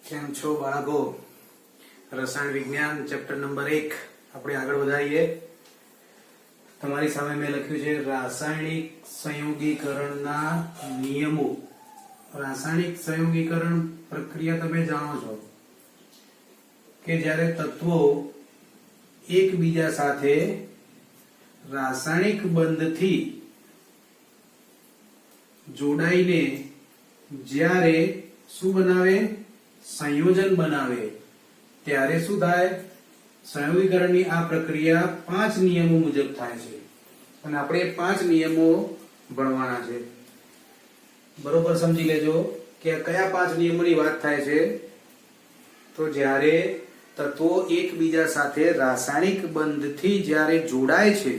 કેમ છો બાળકો? રસાયણ વિજ્ઞાન ચેપ્ટર નંબર 1 આપણે આગળ વધારીએ. તમારી સામે મેં લખ્યું છે રાસાયણિક સંયોગીકરણના નિયમો. રાસાયણિક સંયોગીકરણ પ્રક્રિયા તમે જાણો છો કે જ્યારે તત્વો એકબીજા સાથે રાસાયણિક બંધથી જોડાઈને જ્યારે શું બનાવે, સંયોજન બનાવે, ત્યારે શું થાય? સંયોગીકરણની આ પ્રક્રિયા 5 નિયમો મુજબ થાય છે અને આપણે 5 નિયમો ભણવાના છે. બરોબર સમજી લેજો કે કયા 5 નિયમોની વાત થાય છે. તો જ્યારે તત્વો એકબીજા સાથે રાસાયણિક બંધથી જ્યારે જોડાય છે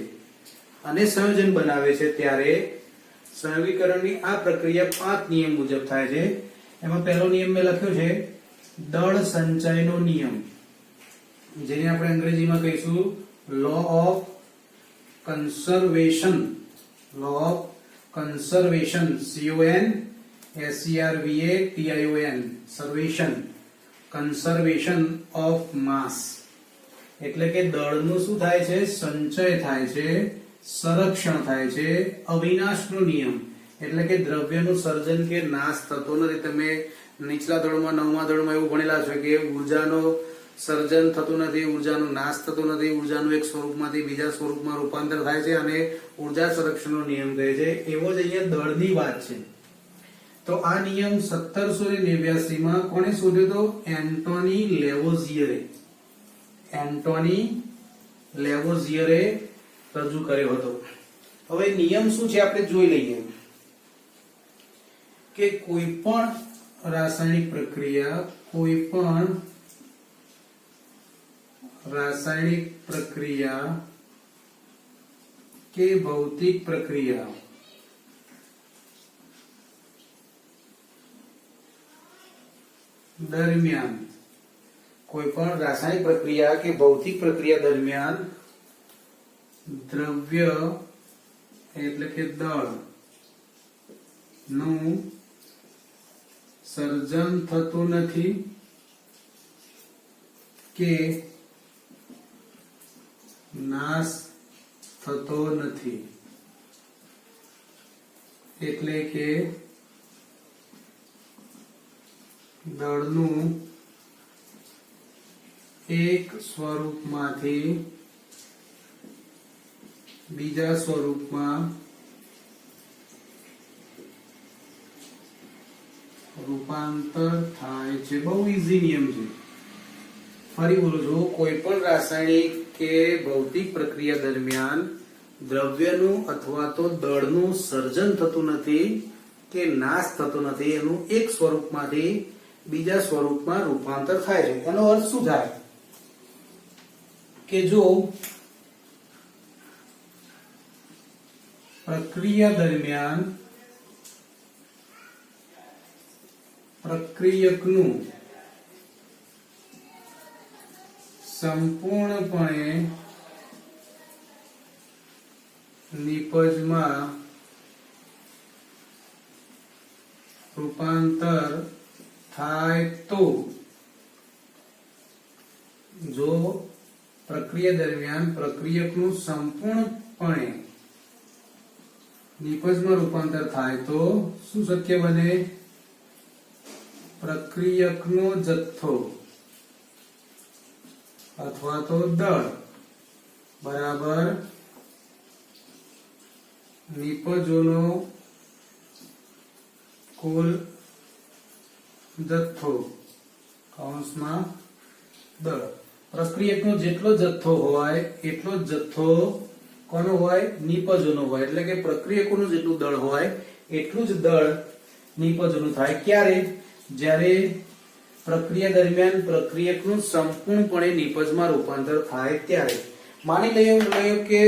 અને સંયોજન બનાવે છે ત્યારે સંયોગીકરણની આ પ્રક્રિયા 5 નિયમ મુજબ થાય છે. એમાં પહેલો નિયમ મેં લખ્યો છે દળ સંચયનો નિયમ, જેને આપણે અંગ્રેજીમાં કહીશું law of conservation. Law of conservation, CONSERVATION, સર્વેશન, કન્સર્વેશન ઓફ માસ. એટલે કે દળનું શું થાય છે? સંચય થાય છે, સંરક્ષણ થાય છે. અવિનાશનો નિયમ એટલે કે દ્રવ્યનું સર્જન કે નાશ થતો નથી. તમે નીચલા ધોરણમાં 9મા ધોરણમાં એવું ભણેલા છો કે ઉર્જાનો સર્જન થતું નથી, ઉર્જાનો નાશ થતો નથી, ઉર્જાનું એક સ્વરૂપમાંથી બીજા સ્વરૂપમાં રૂપાંતર થાય છે અને ઉર્જા સંરક્ષણનો નિયમ કહે છે. એવો જ અહીંયા દળની વાત છે. તો આ નિયમ 1789 માં કોણે શોધ્યો તો? એન્ટોની લેવોઝિયરે. એન્ટોની લેવોઝિયરે રજૂ કર્યો હતો. હવે નિયમ શું છે આપણે જોઈ લઈએ કે કોઈ પણ રાસાયણિક પ્રક્રિયા કે ભૌતિક પ્રક્રિયા દરમિયાન, કોઈ પણ રાસાયણિક પ્રક્રિયા કે ભૌતિક પ્રક્રિયા દરમિયાન દ્રવ્ય એટલે કે દળ નું સર્જન થતું નથી કે નાશ થતો નથી. એટલે કે દળનું એક સ્વરૂપમાંથી બીજા સ્વરૂપમાં રૂપાંતર થાય છે. બહુ ઈઝી નિયમ છે. ફરી બોલું છું, કોઈ પણ રાસાયણિક કે ભૌતિક પ્રક્રિયા દરમિયાન દ્રવ્યનું અથવા તો દળનું સર્જન થતું નથી કે નાશ થતો નથી. એનું એક સ્વરૂપમાંથી બીજા સ્વરૂપમાં રૂપાંતર થાય છે. એનો અર્થ શું થાય કે જો પ્રક્રિયા દરમિયાન પ્રક્રિયકનું સંપૂર્ણપણે નિપજમાં રૂપાંતર થાય તો, જો પ્રક્રિયા દરમિયાન પ્રક્રિયકનું સંપૂર્ણપણે નિપજમાં રૂપાંતર થાય તો શું શક્ય બને? પ્રક્રિયકનો જથ્થો અથવા તો દળ બરાબર નિપજોનો કુલ જથ્થો કૌંસમાં દળ. પ્રક્રિયકનો જેટલો જથ્થો હોય એટલો જ જથ્થો કોનો હોય? નિપજોનો હોય. એટલે કે પ્રક્રિયકોનું જેટલું દળ હોય એટલું જ દળ નિપજોનું થાય. ક્યારે? જ્યારે પ્રક્રિયા દરમિયાન પ્રક્રિયકનું સંપૂર્ણપણે નિપજમાં રૂપાંતર થાય ત્યારે. માની લઈએ કે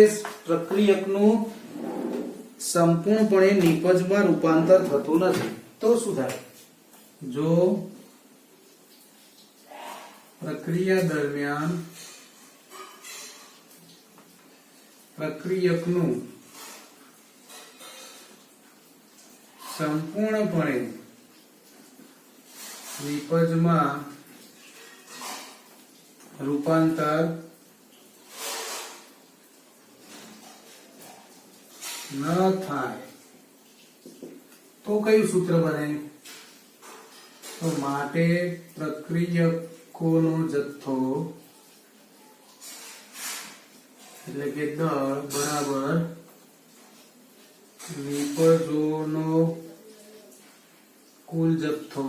પ્રક્રિયકનું સંપૂર્ણપણે નિપજમાં રૂપાંતર થતું નથી તો શું થાય? જો પ્રક્રિયા દરમિયાન પ્રક્રિયકનું સંપૂર્ણપણે નિપજમાં રૂપાંતર ન થાય તો કયું સૂત્ર બને? તો માટે પ્રક્રિયકોનો જથ્થો એટલે કે દળ બરાબર નિપજોનો કુલ જથ્થો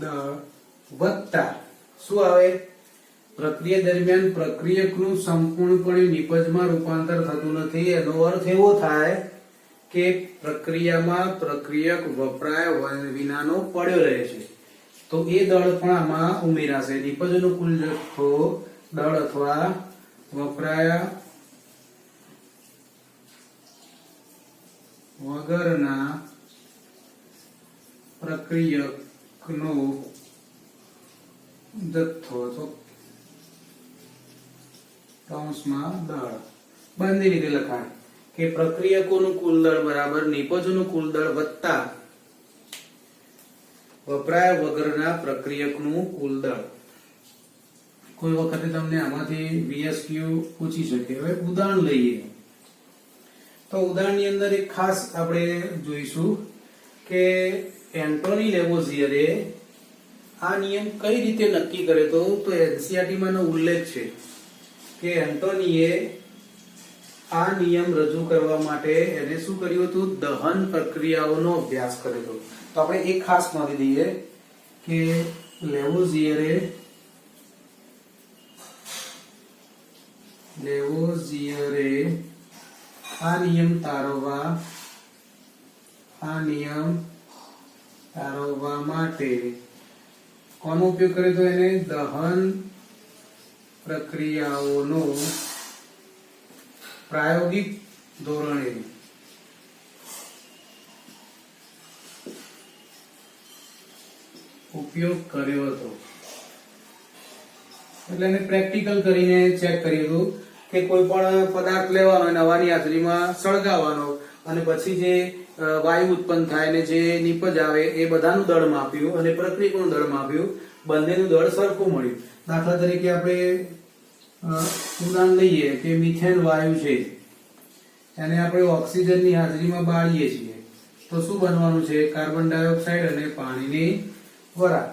દળ વત્તા શું આવે? પ્રક્રિયા દરમિયાન પ્રક્રિયકનું સંપૂર્ણપણે નિપજમાં રૂપાંતર થતું નથી. એનો અર્થ એવો થાય કે પ્રક્રિયામાં પ્રક્રિયક વપરાય વિનાનો પડ્યો રહે છે, તો એ દળ પણ આમાં ઉમેરાશે. નિપજનો કુલ જથ્થો દળ અથવા વપરાયા વગરના પ્રક્રિયકનો જથ્થો તો કૌંસમાં દળ બંને રીતે લખાય કે પ્રક્રિયકોનું કુલ દળ બરાબર નિપજોનું કુલ દળ વત્તા વપરાય વગરના પ્રક્રિયકનું કુલ દળ. કોઈ વખતે તમને આમાંથી VSQ પૂછી શકે. હવે ઉદાહરણ લઈએ તો ઉદાહરણની અંદર એક ખાસ આપણે જોઈશું કે એન્ટોની લેવોઝિયરે આ નિયમ કઈ રીતે નક્કી કર્યો તો NCERT માંનો ઉલ્લેખ છે કે એન્ટોનીએ આ નિયમ રજૂ કરવા માટે એને શું કર્યું હતું? દહન પ્રક્રિયાઓનો અભ્યાસ કર્યો હતો. તો આપણે એક ખાસ નોંધી દઈએ કે લેવોઝિયરે આ નિયમ તારવવા માટે કોનો ઉપયોગ કર્યો તો? એને દહન પ્રક્રિયાઓનો પ્રાયોગિક ધોરણે ઉપયોગ કર્યો હતો. એટલે એને પ્રેક્ટિકલ કરીને ચેક કર્યું હતું કે કોઈ પણ પદાર્થ લેવાનો અને હવાની હાજરીમાં સળગાવવાનો અને પછી જે વાયુ ઉત્પન્ન થાય ને જે નિપજ આવે એ બધાનું દળ માપ્યું અને પ્રક્રિયકનું દળ માપ્યું. બંનેનું દળ સરખું મળ્યું. દાખલા તરીકે આપણે ઉદાહરણ લઈએ કે મિથેન વાયુ છે, એને આપણે ઓક્સિજનની હાજરીમાં બાળીએ છીએ તો શું બનવાનું છે? કાર્બન ડાયોક્સાઇડ અને પાણીની વરાળ.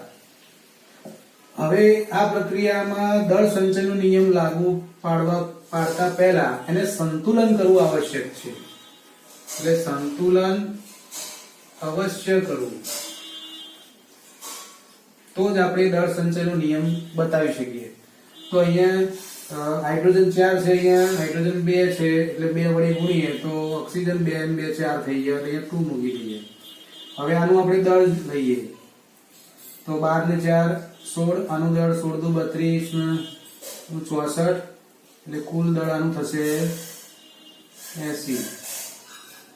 હવે આ પ્રક્રિયામાં દળ સંચયનો નિયમ લાગુ પાડતા પહેલા એને સંતુલન કરવું આવશ્યક છે. એટલે સંતુલન અવશ્ય કરવું તો જ આપણે દળ સંચયનો નિયમ બતાવી શકીએ. તો અહીંયા હાઇડ્રોજન 4 છે, અહીંયા હાઇડ્રોજન 2 છે એટલે 2 વડે ગુણીએ તો ઓક્સિજન 2 અને 2 4 થઈ ગયા એટલે અહીંયા 2 મૂકી દઈએ. હવે આનું આપણે દળ લઈએ તો 12 ને 4 16, આનું દળ 16 દુ 32 64 એટલે કુલ દળ આનું થશે 80.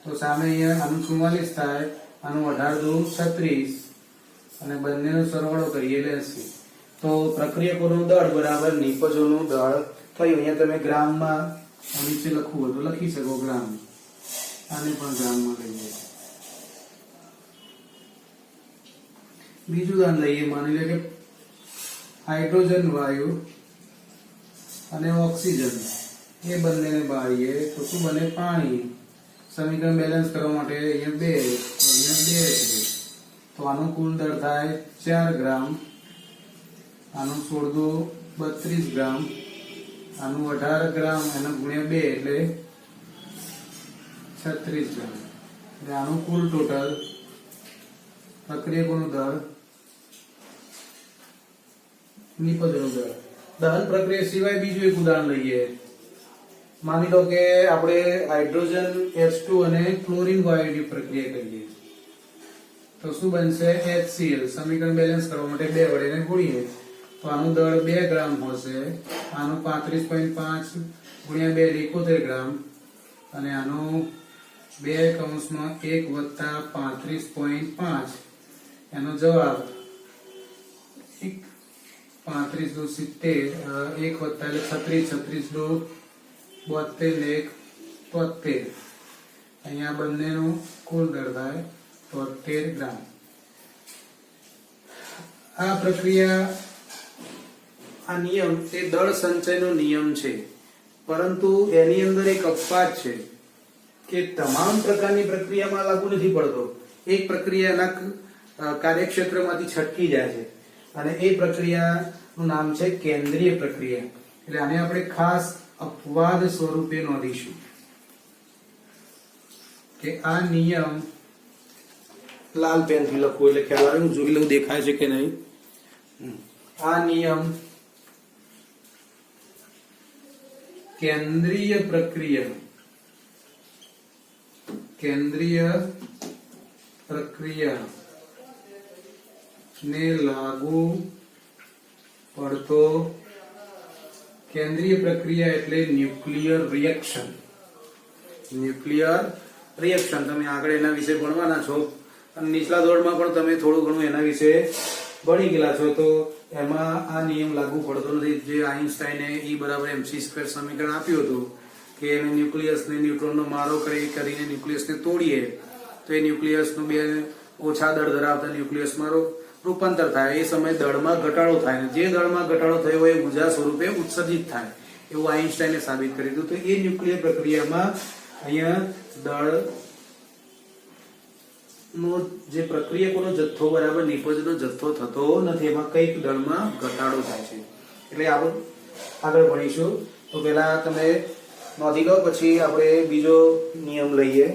તો સામે અહીંયા આનું 44 થાય, આનું 18 દુ 36 અને બંનેનો સરવાળો કરીએ એટલે 80. તો પ્રક્રિયકોનું દળ બરાબર નિપજોનું દળ થયું. અહીંયા તમે ગ્રામમાં નીચે લખવું હોય તો લખી શકો ગ્રામ, આને પણ ગ્રામમાં લઈએ. બીજું ઉદાહરણ લઈએ. માની લે કે હાઇડ્રોજન વાયુ અને ઓક્સિજન એ બંનેને બાળીએ તો શું બને? પાણી. સમીકરણ બેલેન્સ કરવા માટે અહીંયા 2 તો અહીંયા 2 છે તો આનું કુલ દળ થાય 4 ગ્રામ, આનું 16 દુ 32 ગ્રામ, આનું 18 ગ્રામ અને ગુણ્યા 2 એટલે 36 ગ્રામ. એટલે આનું કુલ ટોટલ પ્રક્રિયકોનું દળ નિપજોનું દળ. દહન પ્રક્રિયા સિવાય બીજું એક ઉદાહરણ લઈએ. માની લો કે આપણે હાઇડ્રોજન H2 અને ક્લોરીન વાયુની પ્રક્રિયા કરીએ તો શું બનશે? HCl. સમીકરણ બેલેન્સ કરવા માટે 2 વડે એને ગુણીએ તો આનું દળ 2 ગ્રામ હશે, આનું 35.5 ગુણ્યા 2 71 ગ્રામ અને આનું 2 કૌંસમાં 1 વત્તા 35.5 એનો જવાબ 35 દુ 70, 1 વત્તા એટલે 36, 36 દુ 72 ને 1 73. અહીંયા બંનેનું કુલ દળ થાય 73 ગ્રામ. આ પ્રક્રિયા, આ નિયમ એ દળ સંચયનો નિયમ છે, પરંતુ એની અંદર એક અપવાદ છે કે તમામ પ્રકારની પ્રક્રિયામાં લાગુ નથી પડતો. એક પ્રક્રિયા એના કાર્યક્ષેત્રમાંથી છટકી જાય છે અને એ પ્રક્રિયાનું નામ છે કેન્દ્રીય પ્રક્રિયા. એટલે આને આપણે ખાસ અપવાદ સ્વરૂપે નોંધીશું કે આ નિયમ, લાલ પેનથી લખવું એટલે ખ્યાલ આવે. હું જોઈ લઉં દેખાય છે કે નહીં. આ નિયમ કેન્દ્રીય પ્રક્રિયા ને લાગુ પડતો. કેન્દ્રીય પ્રક્રિયા એટલે ન્યુક્લિયર રિએક્શન. તમે આગળ એના વિશે ભણવાના છો અને નીચલા ધોરણમાં પણ તમે થોડું ઘણું એના વિશે ભણી ગયેલા છો. તો એમાં આ નિયમ લાગુ પડતો નથી. જે આઈન્સ્ટાઈને E = mc² સમીકરણ આપ્યું હતું કે એને ન્યુક્લિયસને ન્યુટ્રોનનો મારો કરીને ન્યુક્લિયસને તોડીએ તો એ ન્યુક્લિયસનું બે ઓછા દળ ધરાવતા ન્યુક્લિયસમાં રૂપાંતર થાય. એ સમયે દળમાં ઘટાડો થાય. જે દળમાં ઘટાડો થયો હોય એ ઉર્જા સ્વરૂપે ઉત્સર્જિત થાય, એવું આઈન્સ્ટાઈને સાબિત કર્યું હતું. તો એ ન્યુક્લિયર પ્રક્રિયામાં અહીંયા દળ નો જે પ્રક્રિયકોનો જથ્થો બરાબર નિપજનો જથ્થો થતો નથી, એમાં કઈક દળમાં ઘટાડો થાય છે. એટલે આપણે આગળ ભણીશું. તો પહેલા તમે નોંધી લો, પછી આપણે બીજો નિયમ લઈએ.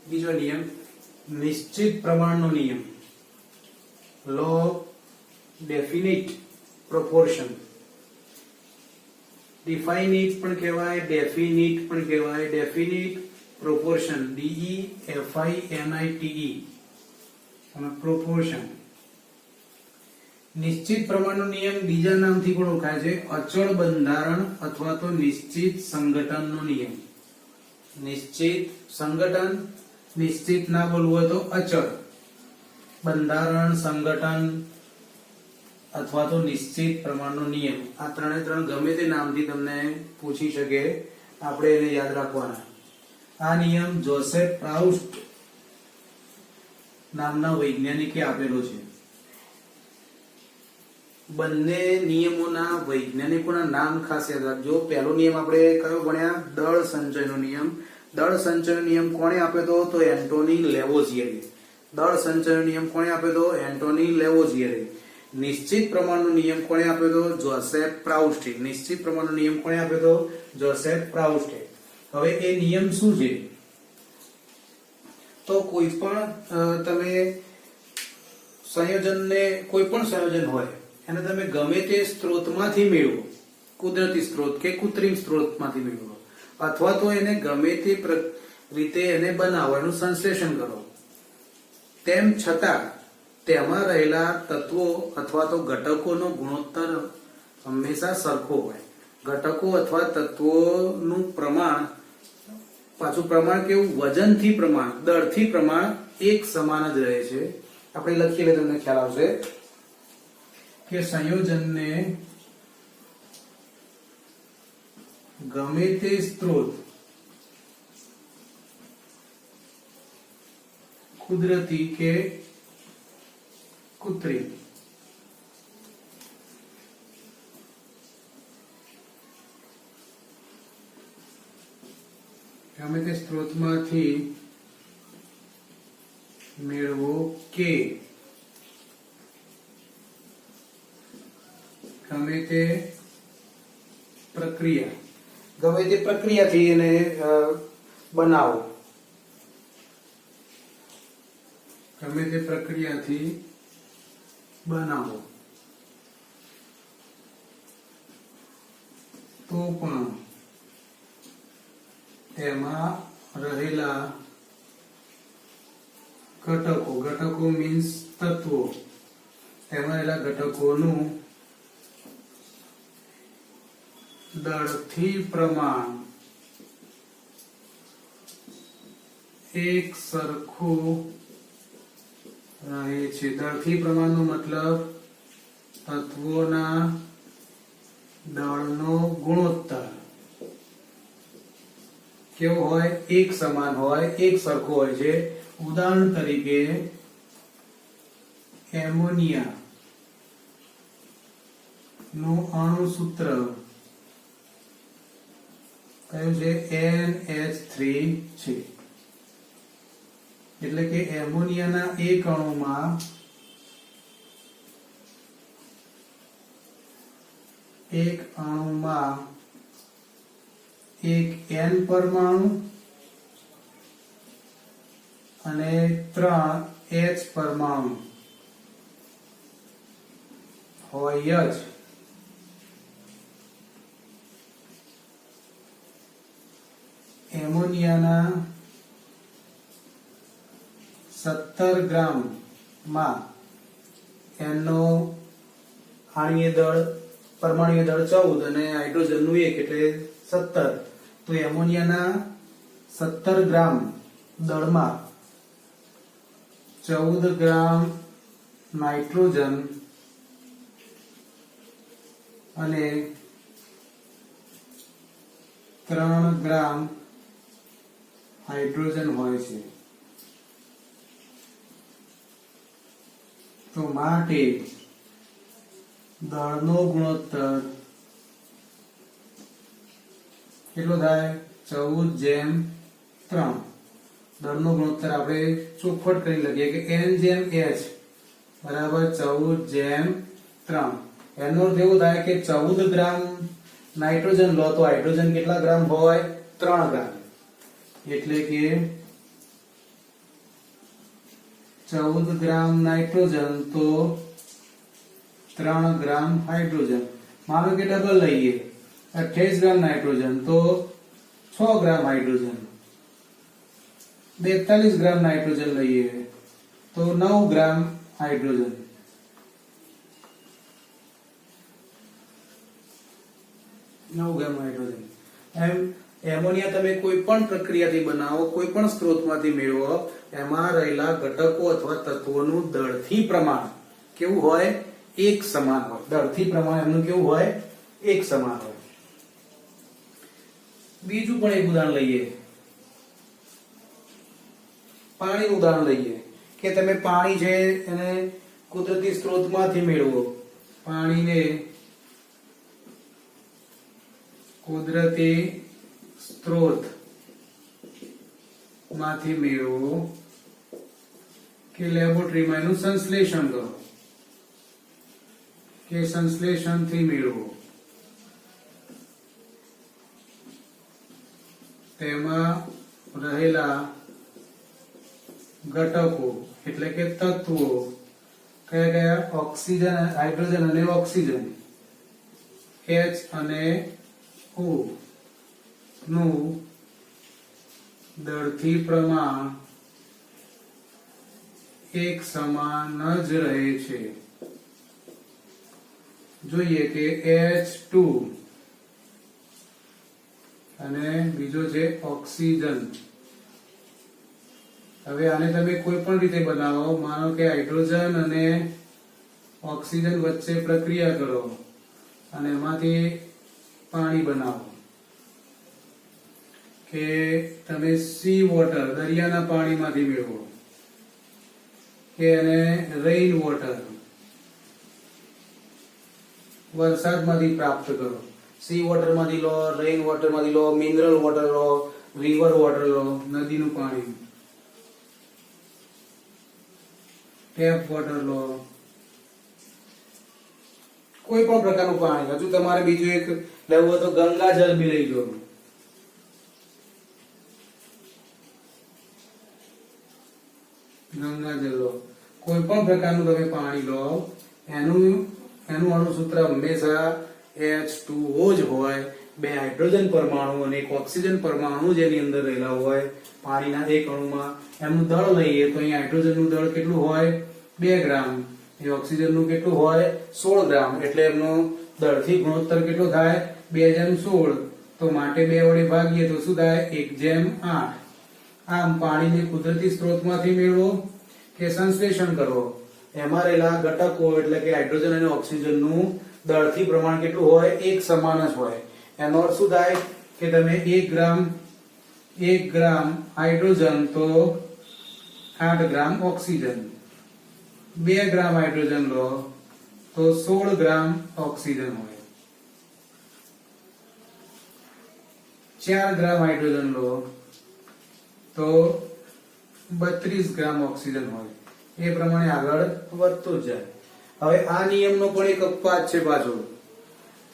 બીજો નિયમ નિશ્ચિત પ્રમાણનો નિયમ, લો ડેફિનિટ પ્રોપોર્શન. ડિફાઇનિટ પણ કહેવાય, ડેફિનિટ પણ કહેવાય. ડેફિનિટ પ્રોપોર્શન, DEFINITE અને પ્રોપોર્શન. નિશ્ચિત પ્રમાણનો નિયમ બીજા નામથી પણ ઓળખાય છે અચળ બંધારણ અથવા તો નિશ્ચિત સંગઠનનો નિયમ. નિશ્ચિત સંગઠન, નિશ્ચિત ના બોલવું હોય તો અચળ બંધારણ, સંગઠન અથવા તો નિશ્ચિત પ્રમાણનો નિયમ. આ ત્રણે ત્રણ ગમે તે નામથી તમને પૂછી શકે, આપણે એને યાદ રાખવાના. આ નિયમ જોસેફ પ્રાઉસ્ટ નામના વૈજ્ઞાનિકે આપેલો છે. બંને નિયમોના વૈજ્ઞાનિકોના નામ ખાસ યાદ રાખજો. પહેલો નિયમ આપણે કયો ભણ્યા? દળ સંચયનો નિયમ. દળ સંચયનો નિયમ કોણે આપ્યો તો એન્ટોની લેવોઝિયરે. દળ સંચયનો નિયમ કોણે આપ્યો તો એન્ટોની લેવોઝિયરે. નિશ્ચિત પ્રમાણનો નિયમ કોણે આપ્યો તો જોસેફ પ્રાઉસ્ટે. નિશ્ચિત પ્રમાણનો નિયમ કોણે આપ્યો તો જોસેફ પ્રાઉસ્ટે. હવે એ નિયમ શું છે? તો કોઈ પણ તમે સંયોજનને, કોઈ પણ સંયોજન હોય એને તમે ગમે તે સ્ત્રોતમાંથી મેળવો, કુદરતી સ્ત્રોત કે કૃત્રિમ સ્ત્રોતમાંથી મેળવો, અથવા તો એને ગમે તે રીતે એને બનાવો, એનું સંશ્લેષણ કરો, તેમ છતાં તેમાં રહેલા તત્વો અથવા તો ઘટકોનો ગુણોત્તર હંમેશા સરખો હોય. ઘટકો અથવા તત્વોનું પ્રમાણ, પાછું પ્રમાણ કેવું? વજનથી પ્રમાણ, દળથી પ્રમાણ એક સમાન જ રહે છે. આપણે લખીએ એટલે તમને ખ્યાલ આવશે કે સંયોજનને ગમે તે સ્ત્રોત, કુદરતી કે કૃત્રિમ, ગમે તે સ્ત્રોતમાંથી મેળવો કે ગમે તે પ્રક્રિયાથી એને બનાવો, ગમે તે પ્રક્રિયાથી બનાવો તો પણ તેમાં રહેલા ઘટકો મીન્સ તત્વો, તેમાં રહેલા ઘટકોનું દળથી પ્રમાણ એક સરખું રહે છે. દળથી પ્રમાણનો મતલબ તત્વોના દળનો ગુણોત્તર કેવો હોય? એક સમાન હોય, એક સરખો હોય છે. ઉદાહરણ તરીકે એમોનિયા નું અણુ સૂત્ર કયું છે? NH3 છે. એટલે કે એમોનિયાના એક અણુમાં એક N પરમાણુ અને 3 H પરમાણુ હોય જ. એમોનિયાના 17 ગ્રામ માં એનો આણ્વીય દળ પરમાણુય દળ 14 અને હાઇડ્રોજનનું 1 એટલે 17. તો એમોનિયાના 17 ગ્રામ દળમાં 14 ગ્રામ નાઇટ્રોજન અને 3 ગ્રામ હાઇડ્રોજન હોય છે. તો માટે દળનો ગુણોત્તર કેટલો થાય? 14:3. દળનો ગુણોત્તર આપણે ચોખવટ કરી લખીએ કે N/H બરાબર 14:3. એનો અર્થ એવો થાય કે 14 ગ્રામ નાઇટ્રોજન લો તો હાઇડ્રોજન કેટલા ગ્રામ હોય? 3 ગ્રામ. એટલે કે 14 ગ્રામ નાઇટ્રોજન તો 3 ગ્રામ હાઇડ્રોજન. માનો કે ડબલ લઈએ 28 ગ્રામ નાઇટ્રોજન તો 6 ગ્રામ હાઇડ્રોજન. 42 ગ્રામ નાઇટ્રોજન લઈએ તો 9 ગ્રામ હાઇડ્રોજન. એમ એમોનિયા તમે કોઈ પણ પ્રક્રિયાથી બનાવો, કોઈ પણ સ્ત્રોતમાંથી મેળવો, એમાં રહેલા ઘટકો અથવા તત્વોનું દળથી પ્રમાણ કેવું હોય? એક સમાન હોય. દળથી પ્રમાણ એમનું કેવું હોય? એક સમાન હોય. બીજું પણ એક ઉદાહરણ લઈએ. પાણીનું ઉદાહરણ લઈએ કે તમે પાણી છે એને કુદરતી સ્ત્રોતમાંથી મેળવો. પાણીને કુદરતી સ્ત્રોત માંથી મેળવો કે લેબોરેટરીમાં એનું સંશ્લેષણ કરો કે સંશ્લેષણથી મેળવો. તેમાં રહેલા ઘટકો એટલે કે તત્વો કયા કયા? ઓક્સિજન, હાઇડ્રોજન અને ઓક્સિજન, H અને O નું દળથી પ્રમાણ એક સમાન જ રહે છે. જોઈએ કે H2 અને બીજો છે ઓક્સિજન. હવે આને તમે કોઈ પણ રીતે બનાવો. માનો કે હાઇડ્રોજન અને ઓક્સિજન વચ્ચે પ્રક્રિયા કરો અને એમાંથી પાણી બનાવો. કે તમે સી વોટર દરિયાના પાણીમાંથી મેળવો કે એને રેઇન વોટર વરસાદમાંથી પ્રાપ્ત કરો. સી વોટર માંથી લો, રેઇન વોટર માંથી લો, મિનરલ વોટર લો, રિવર વોટર લો, નદીનું પાણી, ટેપ વોટર લો, કોઈ પણ પ્રકારનું પાણી. હજુ તમારે બીજું એક લેવું હોય તો ગંગાજળ બી લઈ લો. ગંગાજળ લો, કોઈ પણ પ્રકારનું તમે પાણી લો, એનું અણુસૂત્ર હંમેશા H2O જ હોય. 2 હાઇડ્રોજન પરમાણુ અને 1 ઓક્સિજન પરમાણુ જેની અંદર રહેલા હોય પાણીના એક અણુમાં. એમનું દળ લઈએ તો અહીં હાઇડ્રોજનનું દળ કેટલું હોય? 2 ગ્રામ. એ ઓક્સિજનનું કેટલું હોય? 16 ગ્રામ. એટલે એમનો દળથી ગુણોત્તર કેટલો થાય? 2:16. તો માટે 2 વડે ભાગીએ તો શું થાય? 1:8. આમ પાણીને કુદરતી સ્ત્રોતમાંથી મેળવો કે સંશ્લેષણ કરો, એમાં રહેલા ઘટકો એટલે કે હાઇડ્રોજન અને ઓક્સિજનનું દળથી પ્રમાણ કેટલું હોય? એક સમાન જ હોય. એનો અર્થ શું થાય કે તમે 1 ગ્રામ હાઇડ્રોજન તો 8 ગ્રામ ઓક્સિજન, 2 ગ્રામ હાઇડ્રોજન લો તો 16 ગ્રામ ઓક્સિજન હોય, 4 ગ્રામ હાઇડ્રોજન લો તો 32 ગ્રામ ઓક્સિજન હોય. એ પ્રમાણે આગળ વધતું જ જાય. હવે આ નિયમનો પણ એક અપવાદ છે પાછો,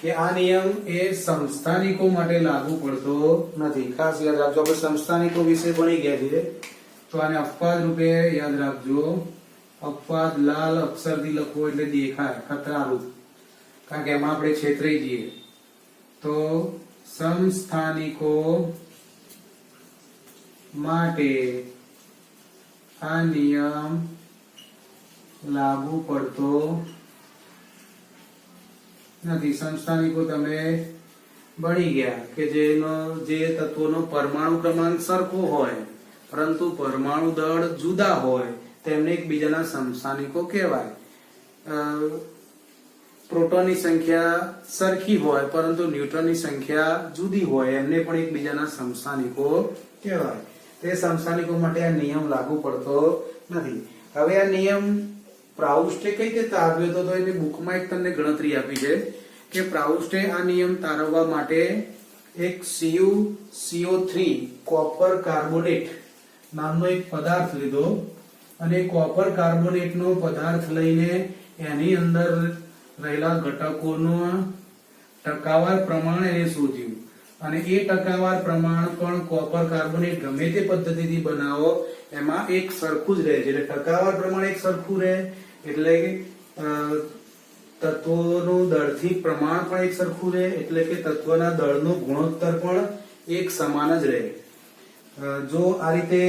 કે આ નિયમ એ સમસ્થાનિકો માટે લાગુ પડતો નથી. ખાસ યાદ રાખજો, આપણે સમસ્થાનિકો વિશે ભણી ગયા છીએ તો આને અપવાદ રૂપે યાદ રાખજો. અપવાદ લાલ અક્ષરથી લખવો એટલે દેખાય ખતરારૂપ, કારણ કે એમાં આપણે છેતરાઈ જઈએ. તો સમસ્થાનિકો માટે આ નિયમ લાગુ પડતો નથી. સમસ્થાનિકો તમે ભણી ગયા કે જે તત્વોનો પરમાણુ ક્રમાંક સરખો હોય પરંતુ પરમાણુ દળ જુદા હોય તેમને એકબીજાના સમસ્થાનિકો કહેવાય. પ્રોટોનની સંખ્યા સરખી હોય પરંતુ ન્યુટ્રોનની સંખ્યા જુદી હોય એમને પણ એકબીજાના સમસ્થાનિકો કહેવાય. તે સમસ્થાનિકો માટે આ નિયમ લાગુ પડતો નથી. હવે આ નિયમ પ્રાઉસ્ટે કઈ રીતે તારવ્યો હતો? તો એની બુકમાં એક તમને ગણતરી આપી છે કે પ્રાઉસ્ટે આ નિયમ તારવવા માટે એક CuCO3 કોપર કાર્બોનેટ નામનો એક પદાર્થ લીધો અને કોપર કાર્બોનેટનો પદાર્થ લઈને એની અંદર રહેલા ઘટકોનો ટકાવાર પ્રમાણ એને શોધ્યું અને એ ટકાવાર પ્રમાણ પણ કોપર કાર્બોનેટ ગમે તે પદ્ધતિથી બનાવો એમાં એક સરખું જ રહે છે. એટલે ટકાવાર પ્રમાણ એક સરખું રહે એટલે તત્વોનું દળથી પ્રમાણ પણ એક સરખું રહે એટલે કે તત્વના દળનો ગુણોત્તર પણ એક સમાન જ રહે. જો આ રીતે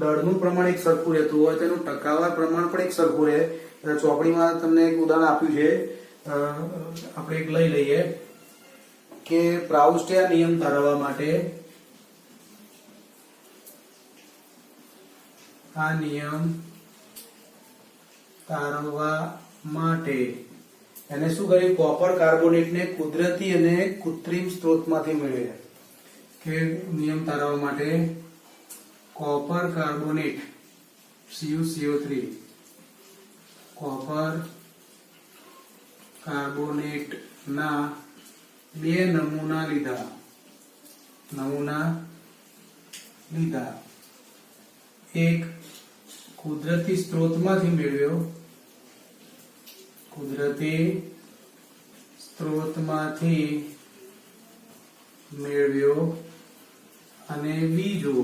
દળનું પ્રમાણ એક સરખું રહેતું હોય તેનું ટકાવાર પ્રમાણ પણ એક સરખું રહે. ચોપડીમાં તમને એક ઉદાહરણ આપ્યું છે, આપણે એક લઈ લઈએ કે પ્રાઉસ્ટે આ નિયમ તારવવા માટે એને શું કર્યું? કોપર કાર્બોનેટને કુદરતી અને કૃત્રિમ સ્ત્રોતમાંથી મેળવ્યા. કે નિયમ તારવવા માટે કોપર કાર્બોનેટ CuCO3 કોપર કાર્બોનેટના 2 નમૂના લીધા. એક કુદરતી સ્ત્રોતમાંથી મેળવ્યો અને બીજો